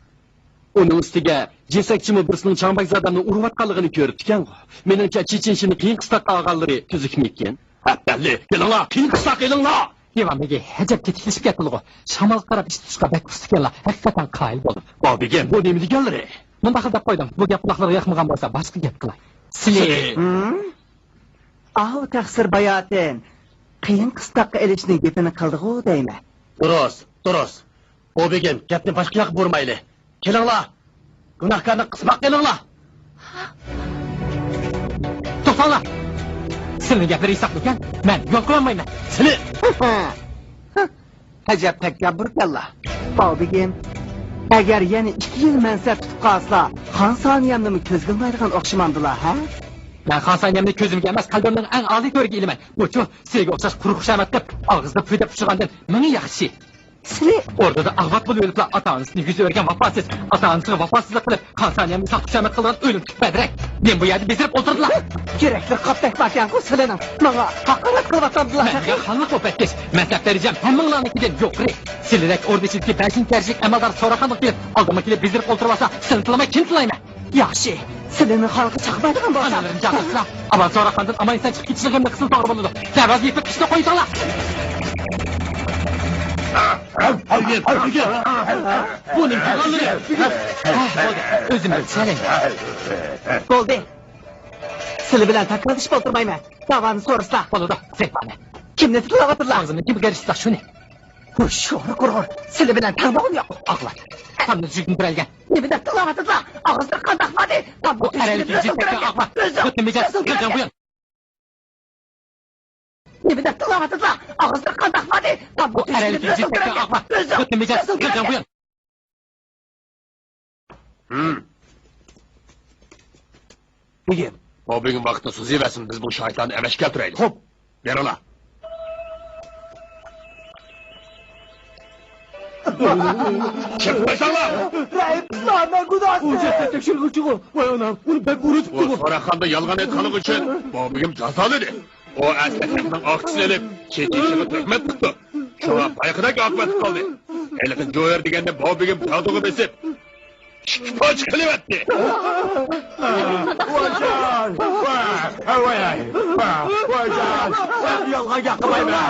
Onun üstüge, cesekçimi birisinin Çambakzadamını urvatkalığını görüptüken, menimce Çiçinşi'nin kıyın kıstak ağalları tüzükmeyken. Belli, gelin la, kıyın kıstak gelin la! Divan begi, hecep tetikleşip getirdi o. Şamal qarab iş tutuşqa bek fıstık yalla, hakikaten kail boldu. Begim, bu nemidi geldi? Munda qildap qo'ydim. Bu gap quloqlarga yoqmagan bo'lsa, boshqa gap qilay. Sizlar Ahu taqsir bayotin. Qiyin qistaqqa elishning gapini qildi-ku deyman. Duruz. O Begim, gapni boshqa yoqqa burmayli. Kelin la, günahkarni qismaq kelin la! to'xtanglar. Sizlarning gaplaringiz saq ekan, men yo'l qilolmayman. Seni! Ajab takabbur kalla. Bobigim, agar yana 2 yil mansab tutib qolsa, Xonsoniyamni ko'z qilmaydigan o'xshamamdilar, ha? Men Xonsoniyamni ko'zimga emas, qalbimning eng oliy to'riga ilaman. Bu-chu, sizga o'xshash quruq xushamat qilib, og'izda puyda pushirgandan ming yaxshi. Sizlar O'rtada ag'vat bo'lib o'liblar, ota-onasining yuzi o'rgan vafosiz, ota-onasiga vafosizlik qilib, Xonsoniyamni saq xushamat qilgan o'lim tutmadirek. Men bu yerda bezirib o'tirdilar. kerakli qopdak bakan-ku sizlarning. Menga haqorat qilyaptilar. Menga xalq o'patkish, mansab darajam hammanglarnikidan yo'qri. Sizlarek o'rdachilki bashin tarjik amallar so'raqanlik qilib, oldimga kelib bezirib o'tirib olsa, sintilmay kim tilayman? Yaxshi. Sizlarni xalqi chaqmaydigan bo'lsa, Analarim chaqirsa, amal so'raqandan amaysan chiqib ketishligimni qism to'g'ri bo'ladi. Darvoz yetib qishni qo'yinglar. Bu nim qilganlari? O'zimni chaling. bo'ldi. Sizlar bilan takrorlashib o'tirmayman. Davoni so'raslar. Bo'ladi, sepani. Kimni tilayaptilar? Og'zini kim garishsa shuni. Sho'ri qurur. Sizlar bilan tarbog'im yo'q. Aqlat. Hamma jigin turalgan. Nima deb tilayaptilar? Og'izda qandoq qiladi? Bu aralik jiddiy aqlat. Ko'tni mijaz, ko'tni buyon. Nima deb tilayaptilar? Og'izda qandoq qiladi? Bu aralik jiddiy aqlat. Ko'tni mijaz, ko'tni buyon. Begim, O bugün vakti suziversin biz bu şeytanı emeş getireydik. hop, Ver ola. Çıkmaysan la! Rahip, sana günah. bu cesette tekshiruvchi voy onam uni ben O urutibdi Soraxanda yolg'on aytganligi uchun bobigim jazoladi. O aslahning oqisini olib, chechishiga tuhmat qildi. Shuna payqidagi oqibat qoldi. Lekin Jo'yer deganda bobigim jaduga besib, shikpoch qilyapti. voyjon voyjon yolg'on gapirmayman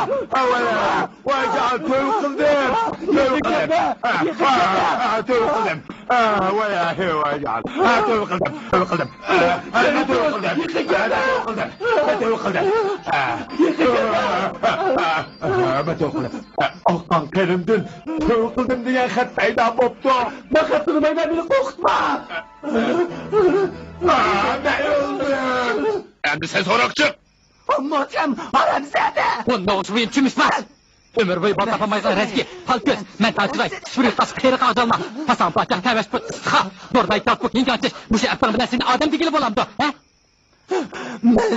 voyjon to'y qildim to'y qildim oqqan qerimdin to'y qildim degan xat paydo bo'pti men xatni mayman meni qo'rqitma Endi sen so'roqchi. Ammocham aramzada Bundan uçmayı çümüşmez. Ömür boyu bal tapamaysan rezgi, pal göz, mentalçıday, sürük tas kıyırı kalacağına, pasan patyak teveş bu sıha, dorday tat bu ingançış, bu şey yaptığını bilen senin adem digili bolamdı, he?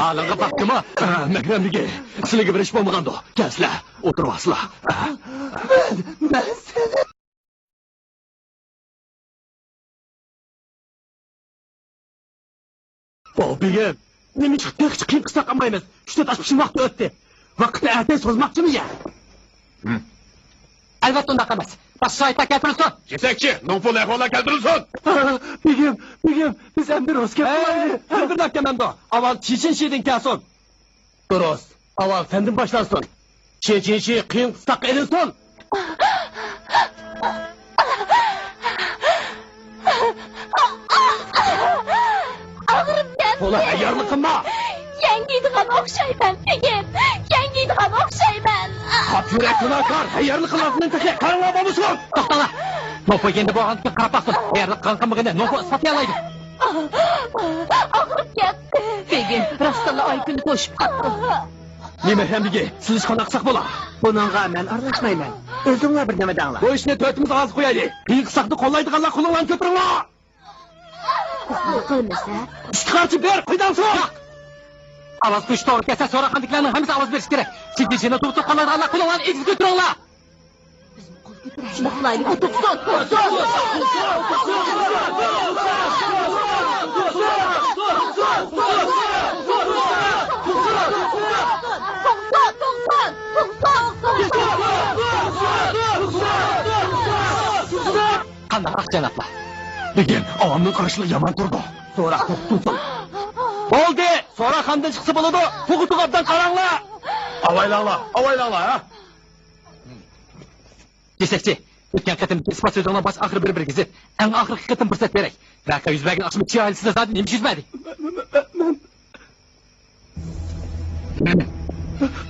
Ağlığına baktım ha, mekremligi, siligi bir iş bulmagandı, gelsile, oturup asla. ben seni Bobigim, nemi çıktı çıkayım kısakamayız. İşte taşmışın vakti öttü. Vakti erten sozmakçı ya? Elbette onda kalmaz. Baş şahitler getirilsin. Kesekçi, nuful ehvola keldirilsin. Bigim, biz hem bir rosket kolaydı. Bir dakika ben de. Aval çiçin şeydin kelsin. Duros, aval sendin başlansın. Çeçin kıyım kısak edilsin. Ağrımdan Ola ayarlı kılma. yengiydiğen okşayman begim. Yengiydiğen okşayman. Kap yürekli akar, ayarlı kılmasının teki karına babusun. Toktala. Nofu yendi bu ağantıkı karap baksın. Eğer kankamıgını Nofu ispatlayalaydı. Ağrım gitti. Begim, rastala aykını koşup kattı. Nime hemdigi, siz kan aksak bola. Bununla ben arlaşmayman. Özünle bir demeden anla. Bu işine dörtümüz ağız koyaydı. Kıyı kısaklı kollaydık Allah kulunlan köpürün la. Kılmasa. Çıkartıp ver, kıydan sonra. Avaz kuş doğru kese sonra kandıklarının hemisi avaz veriş gerek. Ciddi içine tutup kallaydı Allah kulunlan eksiz götürün la. Şunaklaylı tutsun. Kandan ak cenapla. Bigim, avamın karşılığı yaman durdu. Sonra tutsun. Oldu, sonra kandan çıksa buladı. Hukutu kaptan karanla. Avaylanla ha. Cesekçi, ötken kıtım ispat sözüne baş ahır bir gizip, en ahır kıtım fırsat verek. Vaka yüzbergin akşamı çiğ ailesine zaten neymiş yüzmedi.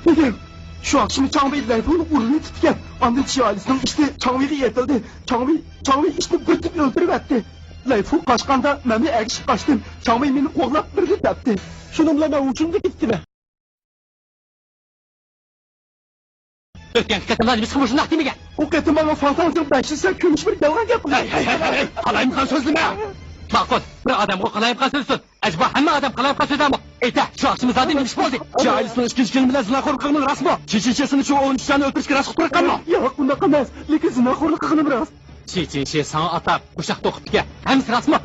Bigim, şu akşamı Çağbey'le bunu urunu tutken. Andırçı ailesinin işte Çağbey'i yetildi. Çağbey işte bütün öldürüverdi. Leyfu kaçkanda memle erişip kaçtım. Çağbey beni koğlap bir yaptı. Şununla ben uçumda gitti be. Ötken kıtımdan bir sıkmışın nakdimi gel. O ketim ama fantastik beşli sen kömüş bir yalan yapıyor. Hey, kalayım kan sözlüme. Bakın, bir adam o kalayım kan sözlüsün. Acaba hem adam kalayım kan sözlüsün mu? Eyte, şu akşamı zaten neymiş oldu? Çi ailesinin işkiz kelimler zinakorluk kılının rasmı. Çiçeçesini şu 13 tane ötürüş kırası kuturak mı? Yok bunda kalmaz. Lekin zinakorluk kılını biraz. Çiçeçe sana atar, kuşak dokup diye. Hem sırası mı?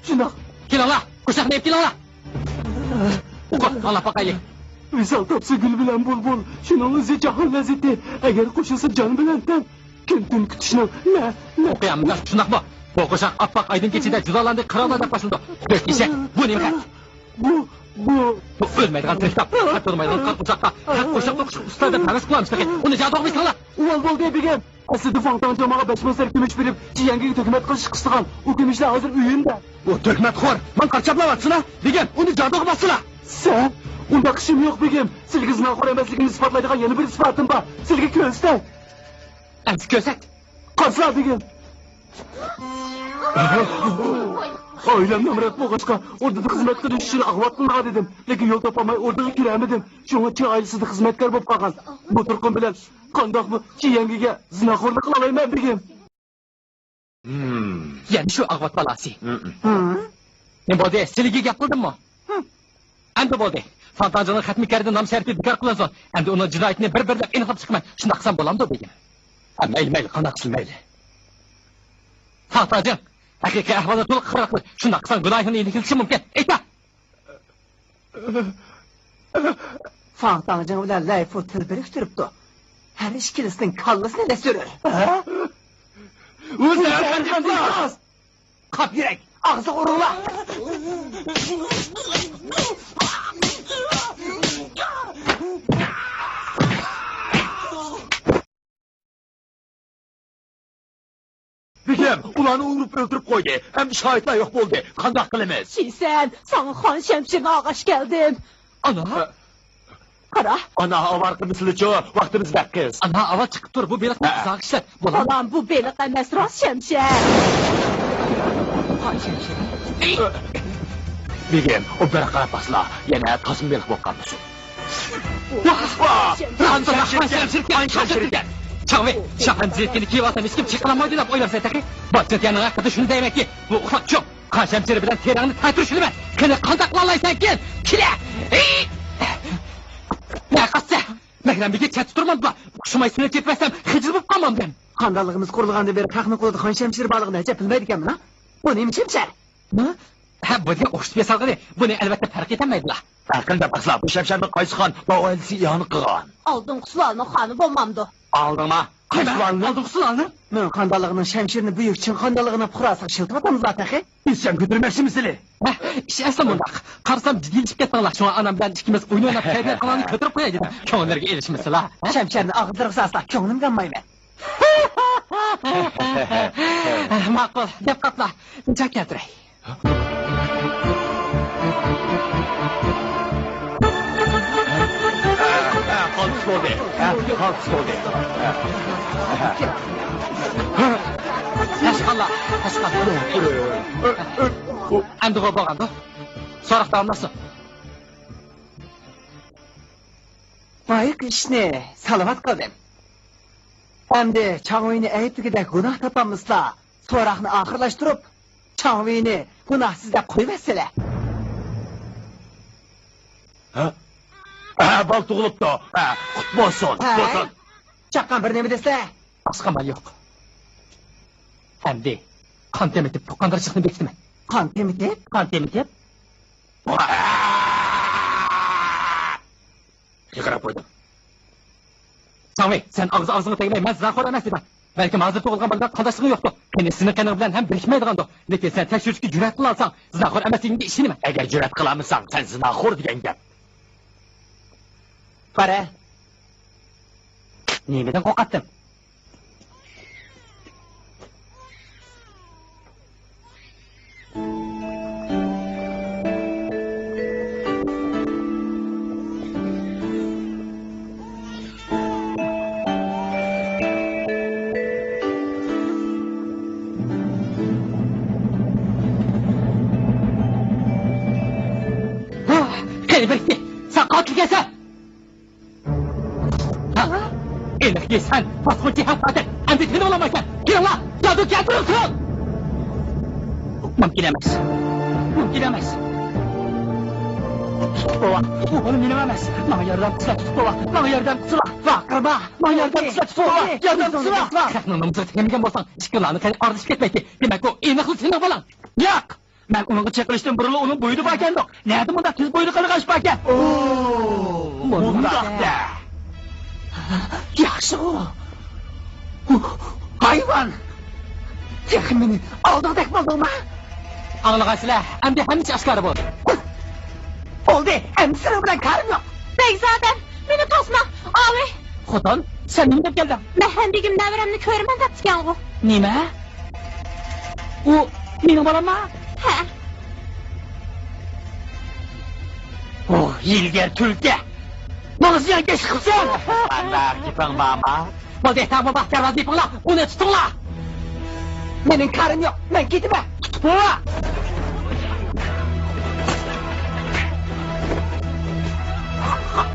Şuna. Gel ala, kuşak neyip gel ala. Oku, Allah bakayım. Visal tapsı gül bilen bulbul. Şunun ızı cahan lezzeti. Eğer koşulsa can bilen tem. Küntün kütüşünü ne? Okuyamızdan şunak mı? Bu kuşak appak aydın geçide cüzalandı, krallarda başında. Dört kişi, bu ne mi? Bu. Bu ölmeydiğen tırtap, hep durmaydiğen kalk uçakta. Hep kuşakta kuşak ustayda pervez kılamıştı ki. Onu cadı olmuşsun la. Uval bol diye bilgem. Aslında fantan camağa 5 masar gümüş verip çiyengi tökümet kışık kıstıgan. O gümüşler hazır üyünde. Bu tökümet khor. Man karçaplavatsın ha. Bilgem onu cadı olmasın ha. Sen? Onda kışım yok bilgem. Silgi zınakor emesligini ispatlaydıgan yeni bir ispatım var. Silgi köste. Emsi köset. Kasla bilgem. Ailem namret boğaçka. Orada da hizmet kılış için ahvatlılığa dedim. Lekin yol tapamay orada giremedim. Şuna çi ailesinde hizmetkar bop kalgan. Bu turkun bilen. Kandak mı? Çi yengige zinakorluk kılalayım ben bilgem. Yani şu ağvat balası. Ne boldu? Siligi yapıldın mı? Endi boldu. Fantancının hatmi kerdi nam şerifi bikar kılansın. Endi onun cinayetini bir-birlep eniqib çıkman. Şunda kısam bolamdı bilgem. Mayli, qanday qilsin mayli. Fantancın, haqiqiy ahvolda to'liq qiroq qil. Shunda qilsang gunohingni yengiltishi mumkin. Aytma. Fangtangcın bilan Layfu til biriktiribdi. Her ikkilisinin kallasını ne sürür? O'zi Kap yürek, ağzı uğrula. Bigim, ulanı uğrup öldürüp koydu. Hem şahitler yok oldu. Kandak kılımız. Şişen, sana Han Şemşir'in ağaç geldim. Ana. Kara, Ana avarkı misliço. Vaktimiz bak kız. Ana ava çıkıp dur. Bu belik mutlu işler. ulan bu belik emes Rast Şemşir. Han Şemşir. Bigim, o bir qarab basla. Yana tasım belik bok kalmışsın. Han Şemşir. Çağve, şahan ziyetkini kiyivatan iskim çıkılamaydı da oylarsa etaki. Bakçet yanına hakkında şunu demek ki. Bu uxlat çok. Han Şemşir'i bilen terağını taytır şunu ben. Kini kandaklalaysan gel. Kile. Ne qatsa? Məkrəm bir çət tuturmadılar. Quşuma ismini ketməsəm xicil bulub qalmam ben. Kandalığımız kurulğandan beri kakını kuladı Han Şemşir balığını hece bilmeydik mi lan? Bu neymiş Şemşir? Ne? Ha bu ne oştu bir salgıdı. Bunu elbette fark etemeydiler. Farkında basla. Bu Şemşir'in Qaysıxan və o elisi iyanı qıған. Aldın kusularını xanı olmamdı. Aldırma. Qaysıxanını aldın kusularını. Ben kandalığının Şemşir'ini büyük Çin kandalığına pırasak şıltı atamız zaten ki. İsyan götürməkşi misili. İşte əsəm ondaq. Qarsam ciddiləşib getmələr. Şuna anam ben ikimiz oyun oynap kayıtlar kalanını götürüp koyaydı. Könüllerge erişmesi la. Şemşir'ini ağızdırıp sasla. Könlüm kanmayı ben. Maqul. Dep qatla. Cak gətirək. Qalqıs oldu. Qalqıs oldu. Əşqallah. Əşqallah. Əndi qoy bağandı. Soraq damlasın. Vay Krishna, salavat kıldım. Hem de Çağveyni Eyüp'teki günah tapamızla sorağını ahırlaştırıp Çağveyni günahsızda koyuvetsele. Ha? Ha, bal tuğulup da. Ha, kutlu olsun. Çakkan bir nemi dese? Başka mal yok. Hem de kan temetip tokandırıcıkını bekleme. Kan temitip? Kan temetip. Yıkırıp koydum. Sami, sen ağzını tegley, ben zahor emes dedim. Belki mazır toğulgan baldan kandaşlığı yoktu. Kendisinin kanı bilen hem birikmeydiğindu. Lekin sen tek çocuk cüret kılalsan, zahor emesliğinde işini mi? Eğer cüret kılamısan, sen zahor diyen gel. Para. Nimeden kokattım? Elbette, sen katil gelsen! Elik yesen, basma cihat zaten, emdikini olamayken, girin la, yadı getirilsin! Mümkün emez, mümkün emez. Baba, oğlum inemez, bana yardım kısa tut baba, bana yardım kısa, vakraba, bana yardım kısa tut baba, yardım kısa! Kaknınımıza tekemegen bolsan, çıkırlarını kendi ardışıp ketmekti, demek o inikli senin falan, yak! Ben onun çekilişten burulu onun boyunu baken yok. Nerede bunda kız boyunu kalıgaş baken? Bunda da. Yaxşı o. Hayvan. Tekmini aldıq tek buldum ha. Anlıqasıla, əmdi həmiş aşkarı bu. Oldu, əmdi sıra bilen karım yok. Beyzadem, beni tosma, abi. Xotan, sen mini dep geldin. Məhem bir gün nəvirəmni körümən taptıkan o. Nime? O, benim balam ha? Hə. Oh, yilger tülke. Mağaziyan geç kılsın. Bana gitsin mama. Vaziyetler bu bahtiyar vaziyetler la. Onu tutun la. Benim karım yok, ben gitme. Tutun la.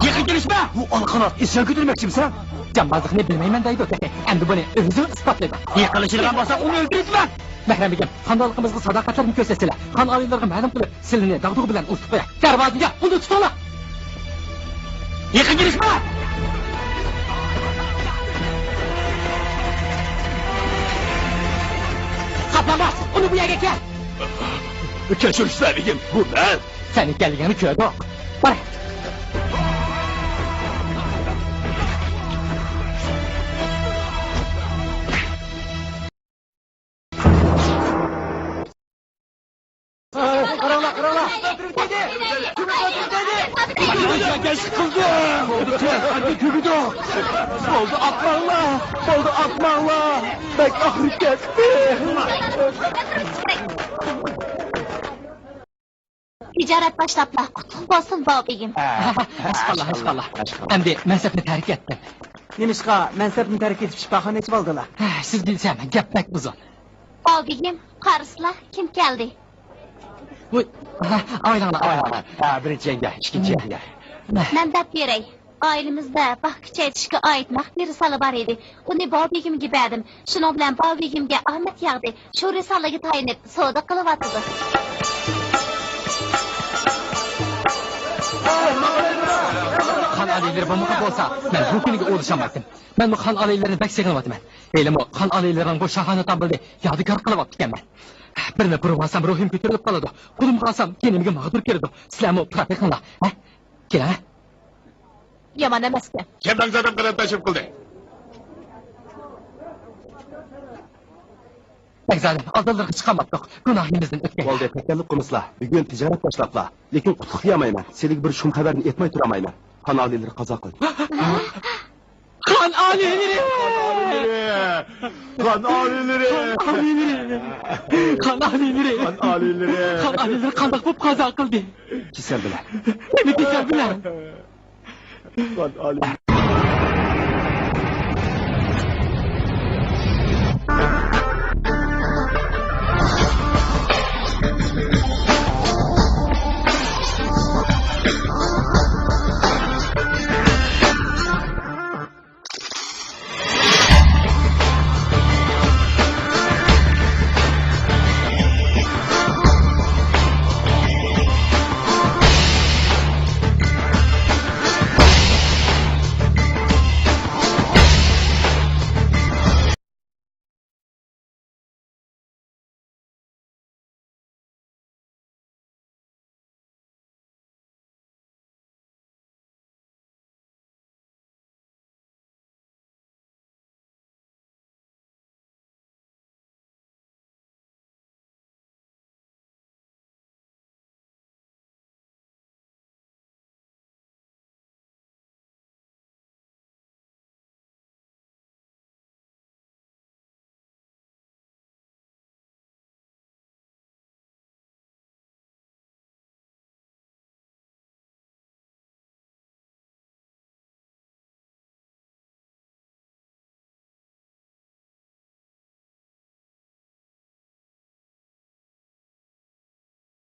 Yıkın gelişme. Bu alkanat isyan götürmekçim sen. Cambazlık ne bilmeyi ben dayı öteki. Hem bunu özü ispatladı. Yıkılışırgan basa onu öldürtme. Məhrəm begim, xandalığımızı sadaqatlarını göstəsələ, xan arayınlarını məlum qılıb, silini dağdığı bilən ustuq qoya. Dərvazıya, onu tutuqla! Yıxın girişmə! Qap Kaplanbaş, onu bu yerga kel. Keşir sevgim, bu ben. Seni kelligini ko'rdik. Bora. Oldu atmağla. Oldu atmağla. Bek ahır kesdi. Ticaret başlaplar, qutlug' bo'lsin bobigim. Hashqallah. Endi mansabni tark etdim. Nemishqa mansabni tark etib shifokxona nechib oldilar? Siz bilsam, gap bak uzun. Bobigim, qarasizlar, kim keldi? Voy, oylanglar. Birinchi yanga, ikkinchi yanga. Men deb beray. Oilamizda baxt kuchaytirishga oid maqbir risala bor edi. Uni bobigimga berdim. Shuning bilan bobigimga omad yog'di. Shu risolaga tayinib savdo qilyotdi. Xon aliylar bo'lmagan bo'lsa, men bu kuniga o'lishamaydim. Men bu xon aliylarni bak seg'inayapman. Elim xon aliylarining bu shahona tabildi, yodgor qilyapti ekanman. Birini burmasam ruhim ko'tarilib qoladi. Qulim qalsam, kenimga mag'dur keladi. Sizlarmi turafiq qilinglar, ha? Kela. Yomon emasmi? Kimdan zaten qilib tashib qildi? Egzalim, oldinlarga chiqamatdik. Gunohimizdan o'tgan. Bo'ldi, taklif qilmislar. Bugun tijorat boshlablar. Lekin qutqiyolmayman. Sening bir shum xabarni etmay turamayman. Kanallilar qazo qil. Xon aliylari! Kan aliylari! Xon aliylari qanday bo'lib qazo qildi? Kisel bilan. Nima kisel bilan? Kan aliylari.